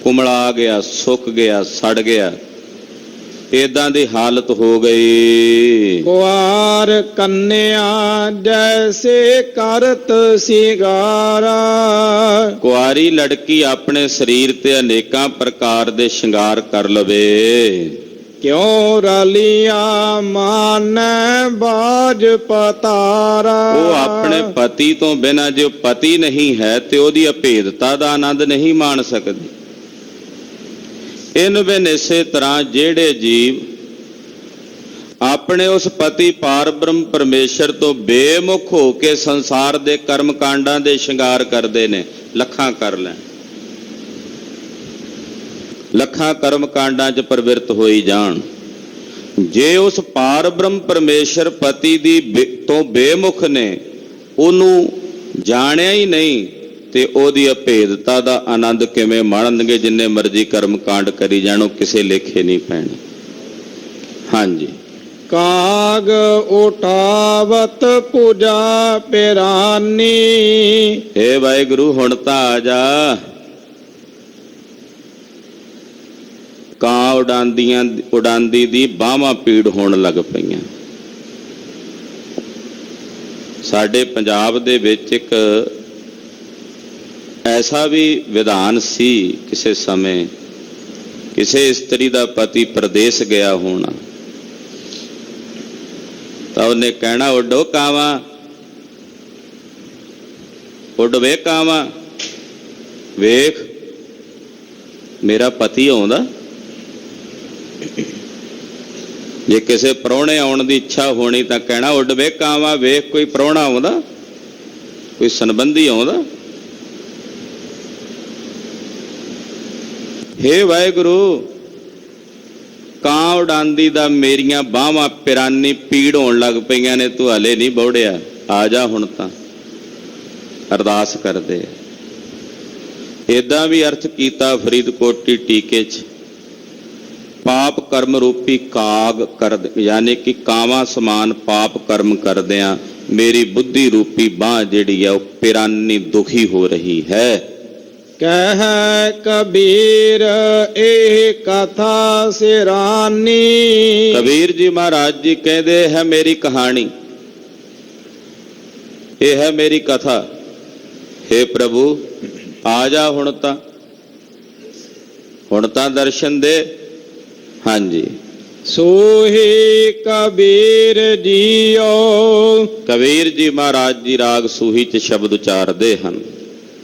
ਕੁਮਲਾ ਗਿਆ, ਸੁੱਕ ਗਿਆ, ਸੜ ਗਿਆ। ਏਦਾਂ ਦੀ ਹਾਲਤ ਹੋ ਗਈ। ਕੁਆਰ ਕੰਨਿਆ ਜੈਸੇ ਕਰਤ ਸਿਗਾਰਾ। ਕੁਆਰੀ ਲੜਕੀ ਆਪਣੇ ਸਰੀਰ ਤੇ ਅਨੇਕਾਂ ਪ੍ਰਕਾਰ ਦੇ ਸ਼ਿੰਗਾਰ ਕਰ ਲਵੇ। ਕਿਉਂ ਰਲਿਆ ਮਾਨੈ ਬਾਜ ਪਤਾਰਾ। ਉਹ ਆਪਣੇ ਪਤੀ ਤੋਂ ਬਿਨਾਂ ਜੇ ਪਤੀ ਨਹੀਂ ਹੈ ਤੇ ਉਹਦੀ ਅਭੇਦਤਾ ਦਾ ਆਨੰਦ ਨਹੀਂ ਮਾਣ ਸਕਦੀ। ਇਨ ਬਿਨ ਇਸੇ ਤਰ੍ਹਾਂ ਜਿਹੜੇ ਜੀਵ ਆਪਣੇ ਉਸ ਪਤੀ ਪਾਰ ਬ੍ਰਹਮ ਪਰਮੇਸ਼ਰ ਤੋਂ ਬੇਮੁਖ ਹੋ ਕੇ ਸੰਸਾਰ ਦੇ ਕਰਮ ਕਾਂਡਾਂ ਦੇ ਸ਼ਿੰਗਾਰ ਕਰਦੇ ਨੇ, ਲੱਖਾਂ ਕਰ ਲੈਣ, ਲੱਖਾਂ ਕਰਮ ਕਾਂਡਾਂ 'ਚ ਪ੍ਰਵਿਰਤ ਹੋਈ ਜਾਣ। ਜੇ ਉਸ ਪਾਰ ਬ੍ਰਹਮ ਪਰਮੇਸ਼ਰ ਪਤੀ ਦੀ ਤੋਂ ਬੇਮੁਖ ਨੇ, ਉਹਨੂੰ ਜਾਣਿਆ ਹੀ ਨਹੀਂ, ਤੇ ਉਹਦੀ ਅਭੇਦਤਾ ਦਾ ਆਨੰਦ ਕਿਵੇਂ ਮਾਣਨਗੇ? ਜਿੰਨੇ ਮਰਜ਼ੀ ਕਰਮ ਕਾਂਡ ਕਰੀ ਜਾਣੋ, ਕਿਸੇ ਲੇਖੇ ਨਹੀਂ ਪੈਣੇ। ਹਾਂਜੀ। ਕਾਗ ਉਠਾਵਤ ਪੂਜਾ ਪਿਰਾਨੀ। ਏ ਵਾਹਿਗੁਰੂ ਹੁਣ ਤਾਂ ਆ ਜਾ। ਕਾਂ ਉਡਾਂਦੀ ਦੀ ਬਾਹਾਂ ਪੀੜ ਹੋਣ ਲੱਗ ਪਈਆਂ। ਸਾਡੇ ਪੰਜਾਬ ਦੇ ਵਿੱਚ ਇੱਕ ਐਸਾ ਵੀ ਵਿਧਾਨ ਸੀ, ਕਿਸੇ ਸਮੇਂ ਕਿਸੇ ਇਸਤਰੀ ਦਾ ਪਤੀ ਪ੍ਰਦੇਸ਼ ਗਿਆ ਹੋਣਾ ਤਾਂ ਉਹਨੇ ਕਹਿਣਾ, ਉੱਡੋ ਕਾਵਾਂ, ਉੱਡ ਵੇ ਕਾਵਾਂ, ਵੇਖ ਮੇਰਾ ਪਤੀ ਆਉਂਦਾ। ਜੇ ਕਿਸੇ ਪ੍ਰਾਹੁਣੇ ਆਉਣ ਦੀ ਇੱਛਾ ਹੋਣੀ ਤਾਂ ਕਹਿਣਾ, ਉੱਡ ਵੇ ਕਾਵਾਂ, ਵੇਖ ਕੋਈ ਪ੍ਰਾਹੁਣਾ ਆਉਂਦਾ, ਕੋਈ ਸੰਬੰਧੀ ਆਉਂਦਾ। ਹੇ ਵਾਹਿਗੁਰੂ, ਕਾਂ ਉਡਾਂਦੀ ਦਾ ਮੇਰੀਆਂ ਬਾਹਾਂ ਪਿਰਾਨੀ ਪੀੜ ਹੋਣ ਲੱਗ ਪਈਆਂ ਨੇ, ਤੂੰ ਹਲੇ ਨਹੀਂ ਬੌੜਿਆ, ਆ ਜਾ ਹੁਣ ਤਾਂ। ਅਰਦਾਸ ਕਰਦੇ ਏਦਾਂ ਵੀ ਅਰਥ ਕੀਤਾ ਫਰੀਦਕੋਟੀ ਟੀਕੇ 'ਚ, ਪਾਪ ਕਰਮ ਰੂਪੀ ਕਾਗ ਕਰ, ਯਾਨੀ ਕਿ ਕਾਵਾਂ ਸਮਾਨ ਪਾਪ ਕਰਮ ਕਰਦਿਆਂ ਮੇਰੀ ਬੁੱਧੀ ਰੂਪੀ ਬਾਂਹ ਜਿਹੜੀ ਆ ਉਹ ਪਿਰਾਨੀ ਦੁਖੀ ਹੋ ਰਹੀ ਹੈ। ਕਹਿ ਕਬੀਰ ਇਹ ਕਥਾ ਸਿਰਾਨੀ। ਕਬੀਰ ਜੀ ਮਹਾਰਾਜ ਜੀ ਕਹਿੰਦੇ ਹੈ ਮੇਰੀ ਕਹਾਣੀ, ਇਹ ਹੈ ਮੇਰੀ ਕਥਾ। हे ਪ੍ਰਭੂ ਆ ਜਾ ਹੁਣ ਤਾਂ ਦਰਸ਼ਨ ਦੇ। ਹਾਂਜੀ, ਸੂਹੀ ਕਬੀਰ ਜੀਓ। ਕਬੀਰ ਜੀ ਮਹਾਰਾਜ ਜੀ ਰਾਗ ਸੂਹੀ 'ਚ ਸ਼ਬਦ ਉਚਾਰਦੇ ਹਨ।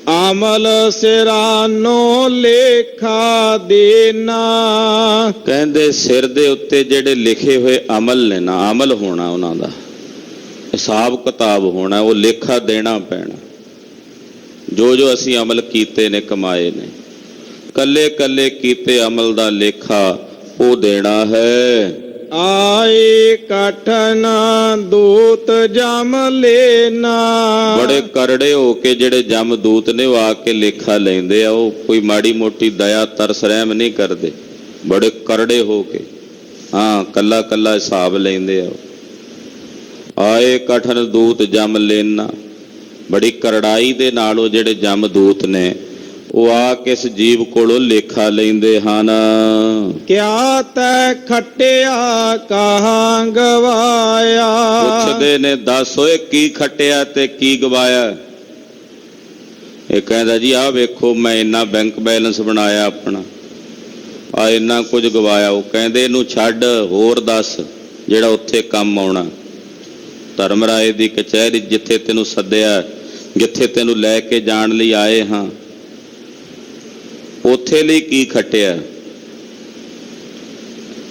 ਅਮਲ ਸਿਰਾਨੋ ਲੇਖਾ ਦੇਨਾ। ਕਹਿੰਦੇ ਸਿਰ ਦੇ ਉੱਤੇ ਜਿਹੜੇ ਲਿਖੇ ਹੋਏ ਅਮਲ ਨੇ ਨਾ, ਅਮਲ ਹੋਣਾ ਉਹਨਾਂ ਦਾ, ਹਿਸਾਬ ਕਿਤਾਬ ਹੋਣਾ, ਉਹ ਲੇਖਾ ਦੇਣਾ ਪੈਣਾ। ਜੋ ਜੋ ਅਸੀਂ ਅਮਲ ਕੀਤੇ ਨੇ, ਕਮਾਏ ਨੇ, ਕੱਲੇ ਕੱਲੇ ਕੀਤੇ ਅਮਲ ਦਾ ਲੇਖਾ ਉਹ ਦੇਣਾ ਹੈ। ਆਏ ਕਠਨ ਦੂਤ ਜਮ ਲੈਣਾ। ਬੜੇ ਕਰੜੇ ਹੋ ਕੇ ਜਿਹੜੇ ਜਮ ਦੂਤ ਨੇ ਉਹ ਆ ਕੇ ਲੇਖਾ ਲੈਂਦੇ ਆ। ਉਹ ਕੋਈ ਮਾੜੀ ਮੋਟੀ ਦਇਆ ਤਰਸ ਰਹਿਮ ਨਹੀਂ ਕਰਦੇ, ਬੜੇ ਕਰੜੇ ਹੋ ਕੇ, ਹਾਂ, ਕੱਲਾ ਕੱਲਾ ਹਿਸਾਬ ਲੈਂਦੇ ਆ। ਆਏ ਕਠਨ ਦੂਤ ਜਮ ਲੈਣਾ, ਬੜੀ ਕਰੜਾਈ ਦੇ ਨਾਲ ਉਹ ਜਿਹੜੇ ਜਮ ਦੂਤ ਨੇ ਉਹ ਆ ਕੇ ਇਸ ਜੀਵ ਕੋਲੋਂ ਲੇਖਾ ਲੈਂਦੇ ਹਨ। ਕਿਆ ਤੈ ਖੱਟਿਆ ਕਹਾਂ ਗਵਾਇਆ। ਪੁੱਛਦੇ ਨੇ, ਦੱਸ ਓਏ ਕੀ ਖੱਟਿਆ ਤੇ ਕੀ ਗਵਾਇਆ। ਇਹ ਕਹਿੰਦਾ ਜੀ ਆਹ ਵੇਖੋ, ਮੈਂ ਇੰਨਾ ਬੈਂਕ ਬੈਲੈਂਸ ਬਣਾਇਆ ਆਪਣਾ, ਆ ਇੰਨਾ ਕੁਝ ਗਵਾਇਆ। ਉਹ ਕਹਿੰਦੇ ਇਹਨੂੰ ਛੱਡ, ਹੋਰ ਦੱਸ ਜਿਹੜਾ ਉੱਥੇ ਕੰਮ ਆਉਣਾ। ਧਰਮਰਾਏ ਦੀ ਕਚਹਿਰੀ ਜਿੱਥੇ ਤੈਨੂੰ ਸੱਦਿਆ, ਜਿੱਥੇ ਤੈਨੂੰ ਲੈ ਕੇ ਜਾਣ ਲਈ ਆਏ ਹਾਂ, ਉੱਥੇ ਲਈ ਕੀ ਖੱਟਿਆ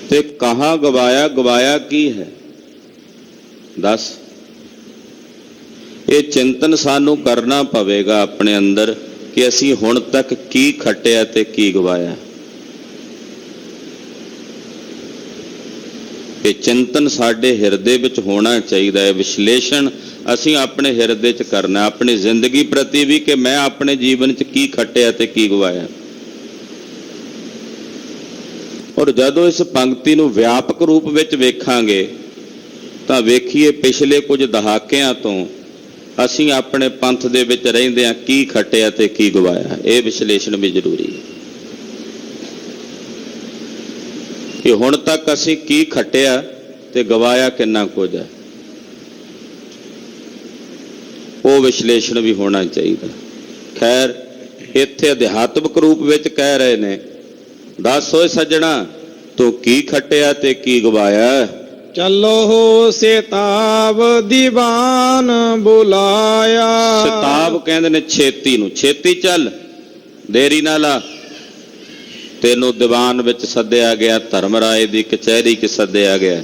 ਤੇ ਕਹਾਂ ਗਵਾਇਆ। ਗਵਾਇਆ ਕੀ ਹੈ ਦੱਸ। ਇਹ ਚਿੰਤਨ ਸਾਨੂੰ ਕਰਨਾ ਪਵੇਗਾ ਆਪਣੇ ਅੰਦਰ ਕਿ ਅਸੀਂ ਹੁਣ ਤੱਕ ਕੀ ਖੱਟਿਆ ਤੇ ਕੀ ਗਵਾਇਆ। ਇਹ ਚਿੰਤਨ ਸਾਡੇ ਹਿਰਦੇ ਵਿੱਚ ਹੋਣਾ ਚਾਹੀਦਾ ਹੈ। ਵਿਸ਼ਲੇਸ਼ਣ ਅਸੀਂ ਆਪਣੇ ਹਿਰਦੇ 'ਚ ਕਰਨਾ, ਆਪਣੀ ਜ਼ਿੰਦਗੀ ਪ੍ਰਤੀ ਵੀ, ਕਿ ਮੈਂ ਆਪਣੇ ਜੀਵਨ 'ਚ ਕੀ ਖੱਟਿਆ ਤੇ ਕੀ ਗਵਾਇਆ। ਔਰ ਜਦੋਂ ਇਸ ਪੰਕਤੀ ਨੂੰ ਵਿਆਪਕ ਰੂਪ ਵਿੱਚ ਵੇਖਾਂਗੇ ਤਾਂ ਵੇਖੀਏ ਪਿਛਲੇ ਕੁਝ ਦਹਾਕਿਆਂ ਤੋਂ ਅਸੀਂ ਆਪਣੇ ਪੰਥ ਦੇ ਵਿੱਚ ਰਹਿੰਦਿਆਂ ਕੀ ਖੱਟਿਆ ਤੇ ਕੀ ਗਵਾਇਆ। ਇਹ ਵਿਸ਼ਲੇਸ਼ਣ ਵੀ ਜ਼ਰੂਰੀ ਹੈ ਕਿ ਹੁਣ ਤੱਕ ਅਸੀਂ ਕੀ ਖੱਟਿਆ ਤੇ ਗਵਾਇਆ ਕਿੰਨਾ ਕੁਝ ਹੈ। ਉਹ ਵਿਸ਼ਲੇਸ਼ਣ ਵੀ ਹੋਣਾ ਚਾਹੀਦਾ। ਖੈਰ, ਇੱਥੇ ਅਧਿਆਤਮਿਕ ਰੂਪ ਵਿੱਚ ਕਹਿ ਰਹੇ ਨੇ, ਦੱਸ ਓਏ ਸੱਜਣਾ ਤੂੰ ਕੀ ਖੱਟਿਆ ਤੇ ਕੀ ਗਵਾਇਆ। ਚੱਲੋ ਸਿਤਾਬ ਦੀਵਾਨ ਬੁਲਾਇਆ। ਸਿਤਾਬ ਕਹਿੰਦੇ ਨੇ ਛੇਤੀ ਨੂੰ, ਛੇਤੀ ਚੱਲ, ਦੇਰੀ ਨਾ ਲਾ। ਤੈਨੂੰ ਦੀਵਾਨ ਵਿੱਚ ਸੱਦਿਆ ਗਿਆ, ਧਰਮਰਾਏ ਦੀ ਕਚਹਿਰੀ 'ਚ ਸੱਦਿਆ ਗਿਆ।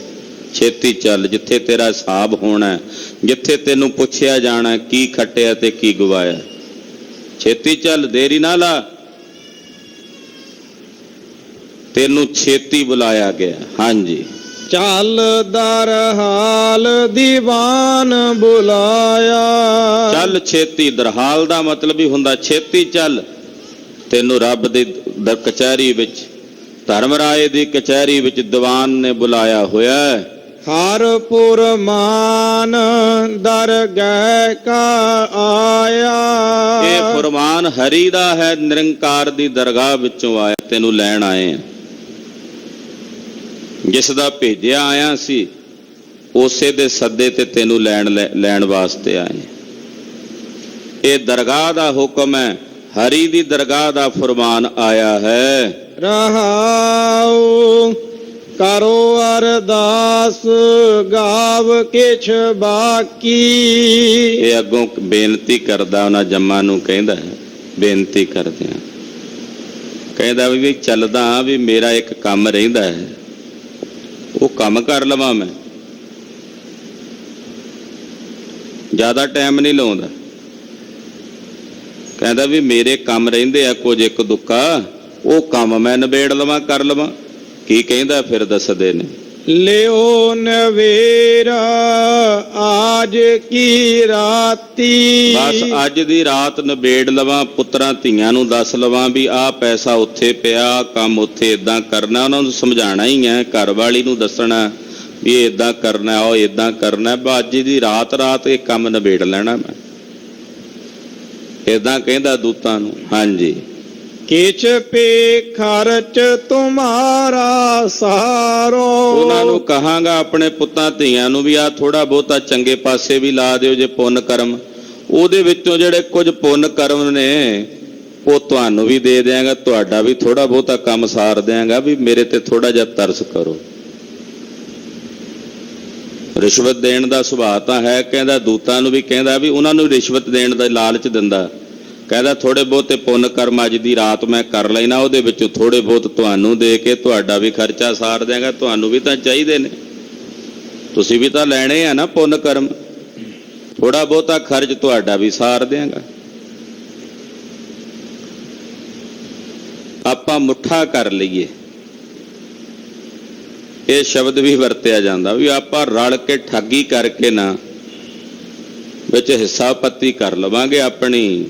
ਛੇਤੀ ਚੱਲ, ਜਿੱਥੇ ਤੇਰਾ ਹਿਸਾਬ ਹੋਣਾ, ਜਿੱਥੇ ਤੈਨੂੰ ਪੁੱਛਿਆ ਜਾਣਾ ਕੀ ਖੱਟਿਆ ਤੇ ਕੀ ਗਵਾਇਆ। ਛੇਤੀ ਚੱਲ, ਦੇਰੀ ਨਾ ਲਾ। ਤੈਨੂੰ ਛੇਤੀ ਬੁਲਾਇਆ ਗਿਆ। ਹਾਂਜੀ, ਚੱਲ ਦਰ ਹਾਲ ਦੀਵਾਨ ਬੁਲਾਇਆ। ਚੱਲ ਛੇਤੀ, ਦਰਹਾਲ ਦਾ ਮਤਲਬ ਹੀ ਹੁੰਦਾ ਛੇਤੀ ਚੱਲ। ਤੈਨੂੰ ਰੱਬ ਦੀ ਕਚਹਿਰੀ ਵਿੱਚ, ਧਰਮਰਾਏ ਦੀ ਕਚਹਿਰੀ ਵਿੱਚ ਦੀਵਾਨ ਨੇ ਬੁਲਾਇਆ ਹੋਇਆ। ਹਰ ਫੁਰਮਾਨ ਦਰਗਹਿ ਕਾ ਆਇਆ। ਇਹ ਫੁਰਮਾਨ ਹਰੀ ਦਾ ਹੈ, ਨਿਰੰਕਾਰ ਦੀ ਦਰਗਾਹ ਵਿੱਚੋਂ ਆਇਆ, ਤੈਨੂੰ ਲੈਣ ਆਏ ਆ। ਜਿਸ ਦਾ ਭੇਜਿਆ ਆਇਆ ਸੀ ਉਸੇ ਦੇ ਸੱਦੇ ਤੇ ਤੈਨੂੰ ਲੈਣ ਵਾਸਤੇ ਆਏ। ਇਹ ਦਰਗਾਹ ਦਾ ਹੁਕਮ ਹੈ, ਹਰੀ ਦੀ ਦਰਗਾਹ ਦਾ ਫਰਮਾਨ ਆਇਆ ਹੈ। ਰਹਾਉ ਕਰੋ ਅਰਦਾਸ ਗਾਵ ਕਿਛ ਬਾਕੀ। ਇਹ ਅੱਗੋਂ ਬੇਨਤੀ ਕਰਦਾ ਉਹਨਾਂ ਜੰਮਾਂ ਨੂੰ ਕਹਿੰਦਾ ਹੈ, ਬੇਨਤੀ ਕਰਦਿਆਂ ਕਹਿੰਦਾ ਵੀ ਚੱਲਦਾ ਵੀ ਮੇਰਾ ਇੱਕ ਕੰਮ ਰਹਿੰਦਾ ਹੈ, ਉਹ ਕੰਮ ਕਰ ਲਵਾਂ ਮੈਂ, ਜ਼ਿਆਦਾ ਟਾਈਮ ਨਹੀਂ ਲਾਉਂਦਾ। ਕਹਿੰਦਾ ਵੀ ਮੇਰੇ ਕੰਮ ਰਹਿੰਦੇ ਆ ਕੁਝ ਇੱਕ ਦੁੱਕਾ, ਉਹ ਕੰਮ ਮੈਂ ਨਿਬੇੜ ਲਵਾਂ, ਕਰ ਲਵਾਂ। ਕੀ ਕਹਿੰਦਾ ਫਿਰ ਦੱਸਦੇ ਨੇ, ਲਿਓ ਨਵੇਰਾ ਆਜ ਕੀ ਰਾਤੀ। ਬਸ ਅੱਜ ਦੀ ਰਾਤ ਨਿਬੇੜ ਲਵਾਂ, ਪੁੱਤਰਾਂ ਧੀਆਂ ਨੂੰ ਦੱਸ ਲਵਾਂ ਵੀ ਆਹ ਪੈਸਾ ਉੱਥੇ ਪਿਆ, ਕੰਮ ਉੱਥੇ ਇਦਾਂ ਕਰਨਾ। ਉਹਨਾਂ ਨੂੰ ਸਮਝਾਉਣਾ ਹੀ ਹੈ, ਘਰ ਵਾਲੀ ਨੂੰ ਦੱਸਣਾ ਵੀ ਇਹ ਇਦਾਂ ਕਰਨਾ, ਉਹ ਇਦਾਂ ਕਰਨਾ। ਅੱਜ ਦੀ ਰਾਤ ਇਹ ਕੰਮ ਨਿਬੇੜ ਲੈਣਾ ਮੈਂ, ਇਦਾਂ ਕਹਿੰਦਾ ਦੂਤਾਂ ਨੂੰ। ਹਾਂਜੀ, ਕਿਛ ਪੇ ਖਰਚ ਤੁਮਾਰਾ ਸਾਰੋ। ਉਹਨਾਂ ਨੂੰ ਕਹਾਂਗਾ ਆਪਣੇ ਪੁੱਤਾਂ ਧੀਆਂ ਨੂੰ ਵੀ ਆਹ ਥੋੜਾ ਬਹੁਤਾ ਚੰਗੇ ਪਾਸੇ ਵੀ ਲਾ ਦਿਓ ਜੇ ਪੁੰਨ ਕਰਮ, ਉਹਦੇ ਵਿੱਚੋਂ ਜਿਹੜੇ ਕੁਝ ਪੁੰਨ ਕਰਮ ਨੇ ਉਹ ਤੁਹਾਨੂੰ ਵੀ ਦੇ ਦਿਆਂਗਾ, ਤੁਹਾਡਾ ਵੀ ਥੋੜਾ ਬਹੁਤਾ ਕੰਮ ਸਾਰ ਦਿਆਂਗਾ, ਵੀ ਮੇਰੇ ਤੇ ਥੋੜਾ ਜਿਹਾ ਤਰਸ ਕਰੋ। ਰਿਸ਼ਵਤ ਦੇਣ ਦਾ ਸੁਭਾਅ ਤਾਂ ਹੈ, ਕਹਿੰਦਾ ਦੂਤਾਂ ਨੂੰ ਵੀ ਕਹਿੰਦਾ ਵੀ ਉਹਨਾਂ ਨੂੰ ਰਿਸ਼ਵਤ ਦੇਣ ਦਾ ਲਾਲਚ ਦਿੰਦਾ। ਕਹਿੰਦਾ ਥੋੜੇ ਬਹੁਤੇ ਪੁੰਨ ਕਰਮ ਅੱਜ ਦੀ ਰਾਤ ਮੈਂ ਕਰ ਲੈਣਾ, ਉਹਦੇ ਵਿੱਚੋਂ ਥੋੜੇ ਬਹੁਤ ਤੁਹਾਨੂੰ ਦੇ ਕੇ ਤੁਹਾਡਾ ਵੀ ਖਰਚਾ ਸਾਰ ਦਿਆਂਗਾ। ਤੁਹਾਨੂੰ ਵੀ ਤਾਂ ਚਾਹੀਦੇ ਨੇ, ਤੁਸੀਂ ਵੀ ਤਾਂ ਲੈਣੇ ਆ ਨਾ ਪੁੰਨ ਕਰਮ, ਥੋੜਾ ਬਹੁਤਾ ਖਰਚ ਤੁਹਾਡਾ ਵੀ ਸਾਰ ਦਿਆਂਗਾ। ਆਪਾਂ ਮੁੱਠਾ ਕਰ ਲਈਏ, ਇਹ ਸ਼ਬਦ ਵੀ ਵਰਤਿਆ ਜਾਂਦਾ ਵੀ ਆਪਾਂ ਰਲ ਕੇ ਠੱਗੀ ਕਰਕੇ ਨਾ ਵਿੱਚ ਹਿੱਸਾ ਪੱਤੀ ਕਰ ਲਵਾਂਗੇ ਆਪਣੀ,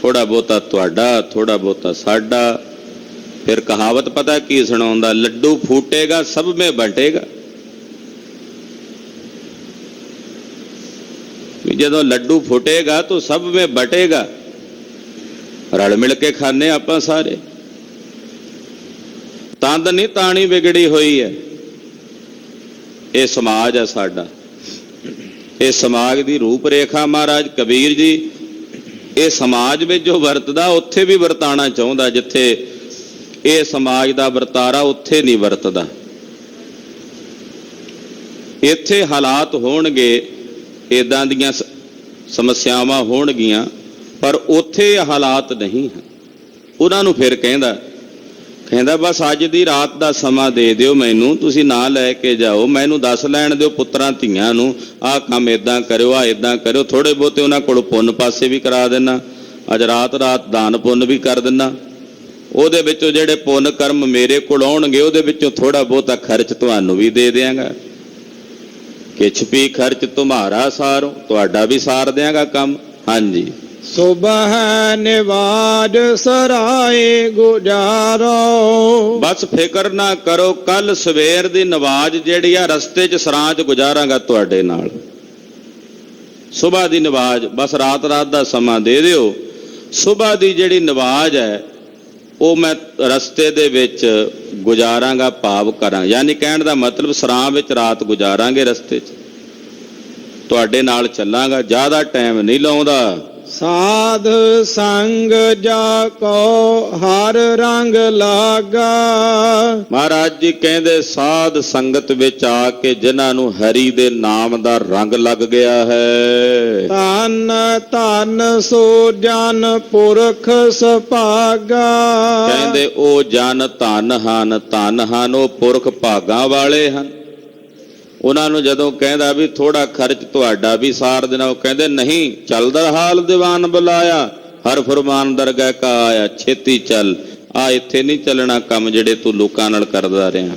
ਥੋੜਾ ਬਹੁਤਾ ਤੁਹਾਡਾ ਥੋੜਾ ਬਹੁਤਾ ਸਾਡਾ। ਫਿਰ ਕਹਾਵਤ ਪਤਾ ਕੀ ਸੁਣਾਉਂਦਾ, ਲੱਡੂ ਫੂਟੇਗਾ ਸਭ ਮੇ ਬਟੇਗਾ। ਜਦੋਂ ਲੱਡੂ ਫੁੱਟੇਗਾ ਤਾਂ ਸਭ ਮੇ ਬਟੇਗਾ। ਰਲ ਮਿਲ ਕੇ ਖਾਣੇ ਆਪਾਂ ਸਾਰੇ, ਤੰਦ ਨਹੀਂ ਤਾਣੀ ਵਿਗੜੀ ਹੋਈ ਹੈ। ਇਹ ਸਮਾਜ ਹੈ ਸਾਡਾ, ਇਹ ਸਮਾਜ ਦੀ ਰੂਪ ਰੇਖਾ ਮਹਾਰਾਜ ਕਬੀਰ ਜੀ ਇਹ ਸਮਾਜ ਵਿੱਚ ਜੋ ਵਰਤਦਾ ਉੱਥੇ ਵੀ ਵਰਤਾਣਾ ਚਾਹੁੰਦਾ, ਜਿੱਥੇ ਇਹ ਸਮਾਜ ਦਾ ਵਰਤਾਰਾ ਉੱਥੇ ਨਹੀਂ ਵਰਤਦਾ। ਇੱਥੇ ਹਾਲਾਤ ਹੋਣਗੇ, ਇਦਾਂ ਦੀਆਂ ਸਮੱਸਿਆਵਾਂ ਹੋਣਗੀਆਂ, ਪਰ ਉੱਥੇ ਹਾਲਾਤ ਨਹੀਂ ਹਨ। ਉਹਨਾਂ ਨੂੰ ਫਿਰ ਕਹਿੰਦਾ ਬਸ ਅੱਜ ਦੀ ਰਾਤ ਦਾ ਸਮਾਂ ਦੇ ਦਿਓ ਮੈਨੂੰ, ਤੁਸੀਂ ਨਾ ਲੈ ਕੇ ਜਾਓ, ਮੈਨੂੰ ਦੱਸ ਲੈਣ ਦਿਓ ਪੁੱਤਰਾਂ ਧੀਆਂ ਨੂੰ, ਆਹ ਕੰਮ ਇਦਾਂ ਕਰਿਓ, ਆਹ ਇਦਾਂ ਕਰਿਓ। ਥੋੜੇ ਬਹੁਤੇ ਉਹਨਾਂ ਕੋਲ ਪੁੰਨ ਪਾਸੇ ਵੀ ਕਰਾ ਦੇਣਾ, ਅੱਜ ਰਾਤ ਦਾਨ ਪੁੰਨ ਵੀ ਕਰ ਦੇਣਾ। ਉਹਦੇ ਵਿੱਚੋਂ ਜਿਹੜੇ ਪੁੰਨ ਕਰਮ ਮੇਰੇ ਕੋਲ ਆਉਣਗੇ ਉਹਦੇ ਵਿੱਚੋਂ ਥੋੜਾ ਬਹੁਤਾ ਖਰਚ ਤੁਹਾਨੂੰ ਵੀ ਦੇ ਦਿਆਂਗਾ। ਕਿਛ ਵੀ ਖਰਚ ਤੁਮਾਰਾ ਸਾਰੋ, ਤੁਹਾਡਾ ਵੀ ਸਾਰ ਦਿਆਂਗਾ ਕੰਮ। ਹਾਂਜੀ, ਸੁਬਹ ਨਿਵਾਜ ਸਰਾਏ ਗੁਜਾਰੋ। ਬਸ ਫਿਕਰ ਨਾ ਕਰੋ, ਕੱਲ ਸਵੇਰ ਦੀ ਨਵਾਜ਼ ਜਿਹੜੀ ਆ ਰਸਤੇ 'ਚ ਸਰਾਂ 'ਚ ਗੁਜ਼ਾਰਾਂਗਾ ਤੁਹਾਡੇ ਨਾਲ। ਸੁਬਹ ਦੀ ਨਵਾਜ਼, ਬਸ ਰਾਤ ਦਾ ਸਮਾਂ ਦੇ ਦਿਓ। ਸੁਬਹ ਦੀ ਜਿਹੜੀ ਨਵਾਜ਼ ਹੈ ਉਹ ਮੈਂ ਰਸਤੇ ਦੇ ਵਿੱਚ ਗੁਜ਼ਾਰਾਂਗਾ, ਭਾਵ ਕਰਾਂ, ਯਾਨੀ ਕਹਿਣ ਦਾ ਮਤਲਬ ਸਰਾਂ ਵਿੱਚ ਰਾਤ ਗੁਜ਼ਾਰਾਂਗੇ, ਰਸਤੇ 'ਚ ਤੁਹਾਡੇ ਨਾਲ ਚੱਲਾਂਗਾ, ਜ਼ਿਆਦਾ ਟਾਈਮ ਨਹੀਂ ਲਾਉਂਦਾ। ਸਾਧ ਸੰਗ ਜਾ ਕੋ ਹਰ ਰੰਗ ਲਾਗਾ। ਮਹਾਰਾਜ ਜੀ ਕਹਿੰਦੇ ਸਾਧ ਸੰਗਤ ਵਿੱਚ ਆ ਕੇ ਜਿਨ੍ਹਾਂ ਨੂੰ ਹਰੀ ਦੇ ਨਾਮ ਦਾ ਰੰਗ ਲੱਗ ਗਿਆ ਹੈ, ਧੰਨ ਧੰਨ ਸੋ ਜਨ ਪੁਰਖ ਸੁਭਾਗਾ। ਕਹਿੰਦੇ ਉਹ ਜਨ ਧੰਨ ਹਨ, ਉਹ ਪੁਰਖ ਭਾਗਾਂ ਵਾਲੇ ਹਨ। ਉਹਨਾਂ ਨੂੰ ਜਦੋਂ ਕਹਿੰਦਾ ਵੀ ਥੋੜਾ ਖਰਚ ਤੁਹਾਡਾ ਵੀ ਸਾਰ ਦੇਣਾ, ਉਹ ਕਹਿੰਦੇ ਨਹੀਂ, ਚੱਲਦਾ ਹਾਲ ਦੀਵਾਨ ਬੁਲਾਇਆ, ਹਰ ਫਰਮਾਨ ਦਰਗਾਹ ਕਾ ਆਇਆ, ਛੇਤੀ ਚੱਲ, ਆ ਇੱਥੇ ਨਹੀਂ ਚੱਲਣਾ ਕੰਮ ਜਿਹੜੇ ਤੂੰ ਲੋਕਾਂ ਨਾਲ ਕਰਦਾ ਰਿਹਾ।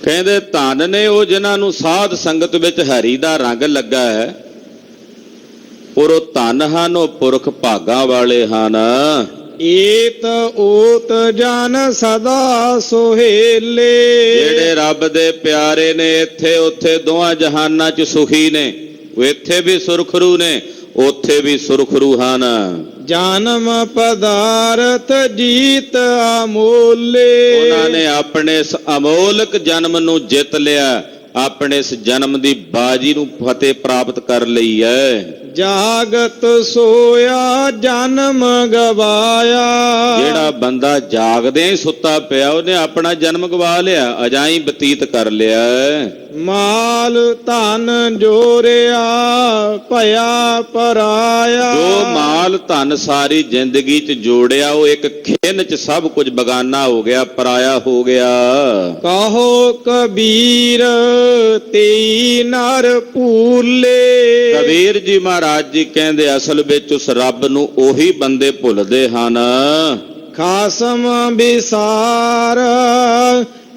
ਕਹਿੰਦੇ ਧੰਨ ਨੇ ਉਹ ਜਿਨ੍ਹਾਂ ਨੂੰ ਸਾਧ ਸੰਗਤ ਵਿੱਚ ਹਰੀ ਦਾ ਰੰਗ ਲੱਗਾ ਹੈ, ਔਰ ਉਹ ਧੰਨ ਹਨ, ਉਹ ਪੁਰਖ ਭਾਗਾਂ ਵਾਲੇ ਹਨ। ਏਤ ਓਤ ਜਨ ਸਦਾ ਸੁਹੇਲੇ। ਜਿਹੜੇ ਰੱਬ ਦੇ ਪਿਆਰੇ ਨੇ, ਇੱਥੇ ਉੱਥੇ ਦੋਹਾਂ ਜਹਾਨਾਂ 'ਚ ਸੁਖੀ ਨੇ, ਉਹ ਇੱਥੇ ਵੀ ਸੁਰਖਰੂ ਨੇ, ਉੱਥੇ ਵੀ ਸੁਰਖਰੂ ਹਨ। ਜਨਮ ਪਦਾਰਥ ਜੀਤ ਅਮੋਲੇ। ਉਹਨਾਂ ਨੇ ਆਪਣੇ ਇਸ ਅਮੋਲਕ ਜਨਮ ਨੂੰ ਜਿੱਤ ਲਿਆ, ਆਪਣੇ ਇਸ ਜਨਮ ਦੀ ਬਾਜੀ ਨੂੰ ਫਤਿਹ ਪ੍ਰਾਪਤ ਕਰ ਲਈ ਹੈ। ਜਾਗਤ ਸੋਇਆ ਜਨਮ ਗਵਾਇਆ। ਜਿਹੜਾ ਬੰਦਾ ਜਾਗਦੇ ਹੀ ਸੁੱਤਾ ਪਿਆ ਉਹਨੇ ਆਪਣਾ ਜਨਮ ਗਵਾ ਲਿਆ, ਅਜਾਈ ਬਤੀਤ ਕਰ ਲਿਆ। ਮਾਲ ਧਨ ਜੋਰਿਆ ਭਇਆ ਪਰਾਇਆ। ਜੋ ਮਾਲ ਧਨ ਸਾਰੀ ਜ਼ਿੰਦਗੀ 'ਚ ਜੋੜਿਆ ਉਹ ਇੱਕ ਖਿੰਨ 'ਚ ਸਭ ਕੁਝ ਬਗਾਨਾ ਹੋ ਗਿਆ, ਪਰਾਇਆ ਹੋ ਗਿਆ। ਕਹੋ ਕਬੀਰ ਤੇਈ ਨਰ ਭੂਲੇ। ਕਬੀਰ ਜੀ ਮਹਾਰਾਜ ਜੀ ਕਹਿੰਦੇ ਅਸਲ ਵਿੱਚ ਉਸ ਰੱਬ ਨੂੰ ਉਹੀ ਬੰਦੇ ਭੁੱਲਦੇ ਹਨ। ਖਾਸਮ ਵਿਸਾਰ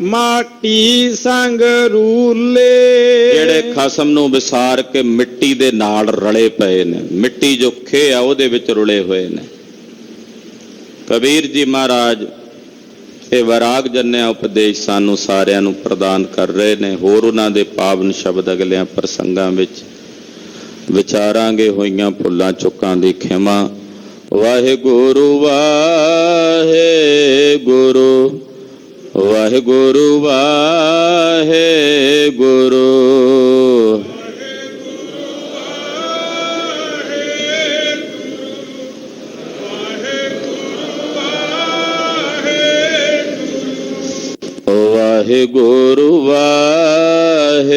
ਮਾਟੀ ਸੰਗ ਰੂਲੇ। ਜਿਹੜੇ ਖਸਮ ਨੂੰ ਵਿਸਾਰ ਕੇ ਮਿੱਟੀ ਦੇ ਨਾਲ ਰਲੇ ਪਏ ਨੇ, ਮਿੱਟੀ ਜੋ ਖੇ ਆ ਉਹਦੇ ਵਿੱਚ ਰੁਲੇ ਹੋਏ ਨੇ। ਕਬੀਰ ਜੀ ਮਹਾਰਾਜ ਇਹ ਵੈਰਾਗ ਜਨਿਆ ਉਪਦੇਸ਼ ਸਾਨੂੰ ਸਾਰਿਆਂ ਨੂੰ ਪ੍ਰਦਾਨ ਕਰ ਰਹੇ ਨੇ। ਹੋਰ ਉਹਨਾਂ ਦੇ ਪਾਵਨ ਸ਼ਬਦ ਅਗਲਿਆਂ ਪ੍ਰਸੰਗਾਂ ਵਿੱਚ ਵਿਚਾਰਾਂਗੇ। ਹੋਈਆਂ ਭੁੱਲਾਂ ਚੁੱਕਾਂ ਦੀ ਖਿਮਾ। ਵਾਹਿਗੁਰੂ ਵਾਹਿਗੁਰੂ ਵਾਹਿਗੁਰੂ ਵਾਹਿਗੁਰੂ। ਵਾਹਿਗੁਰੂ ਵਾਹਿਗੁਰੂ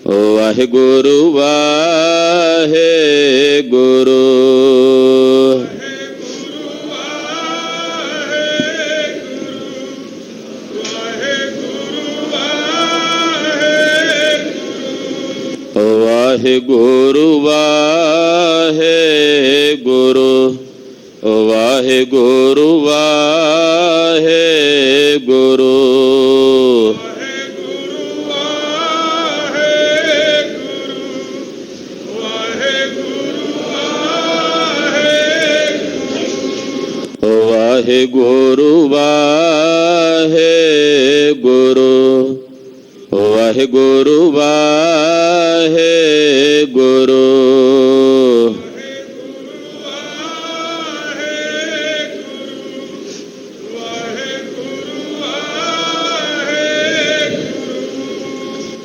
ਵਾਹਿਗੁਰੂ ਵਾਹਿਗੁਰੂ। ਵਾਹਿਗੁਰੂ ਵਾਹਿਗੁਰੂ ਵਾਹਿਗੁਰੂ ਵਾਹਿਗੁਰੂ। ਵਾਹਿਗੁਰੂ ਵਾਹਿਗੁਰੂ ਵਾਹਿਗੁਰੂ ਵਾਹਿਗੁਰੂ।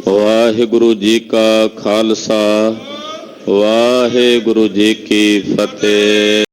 ਵਾਹਿਗੁਰੂ ਜੀ ਕਾ ਖਾਲਸਾ, ਵਾਹਿਗੁਰੂ ਜੀ ਕੀ ਫਤਿਹ।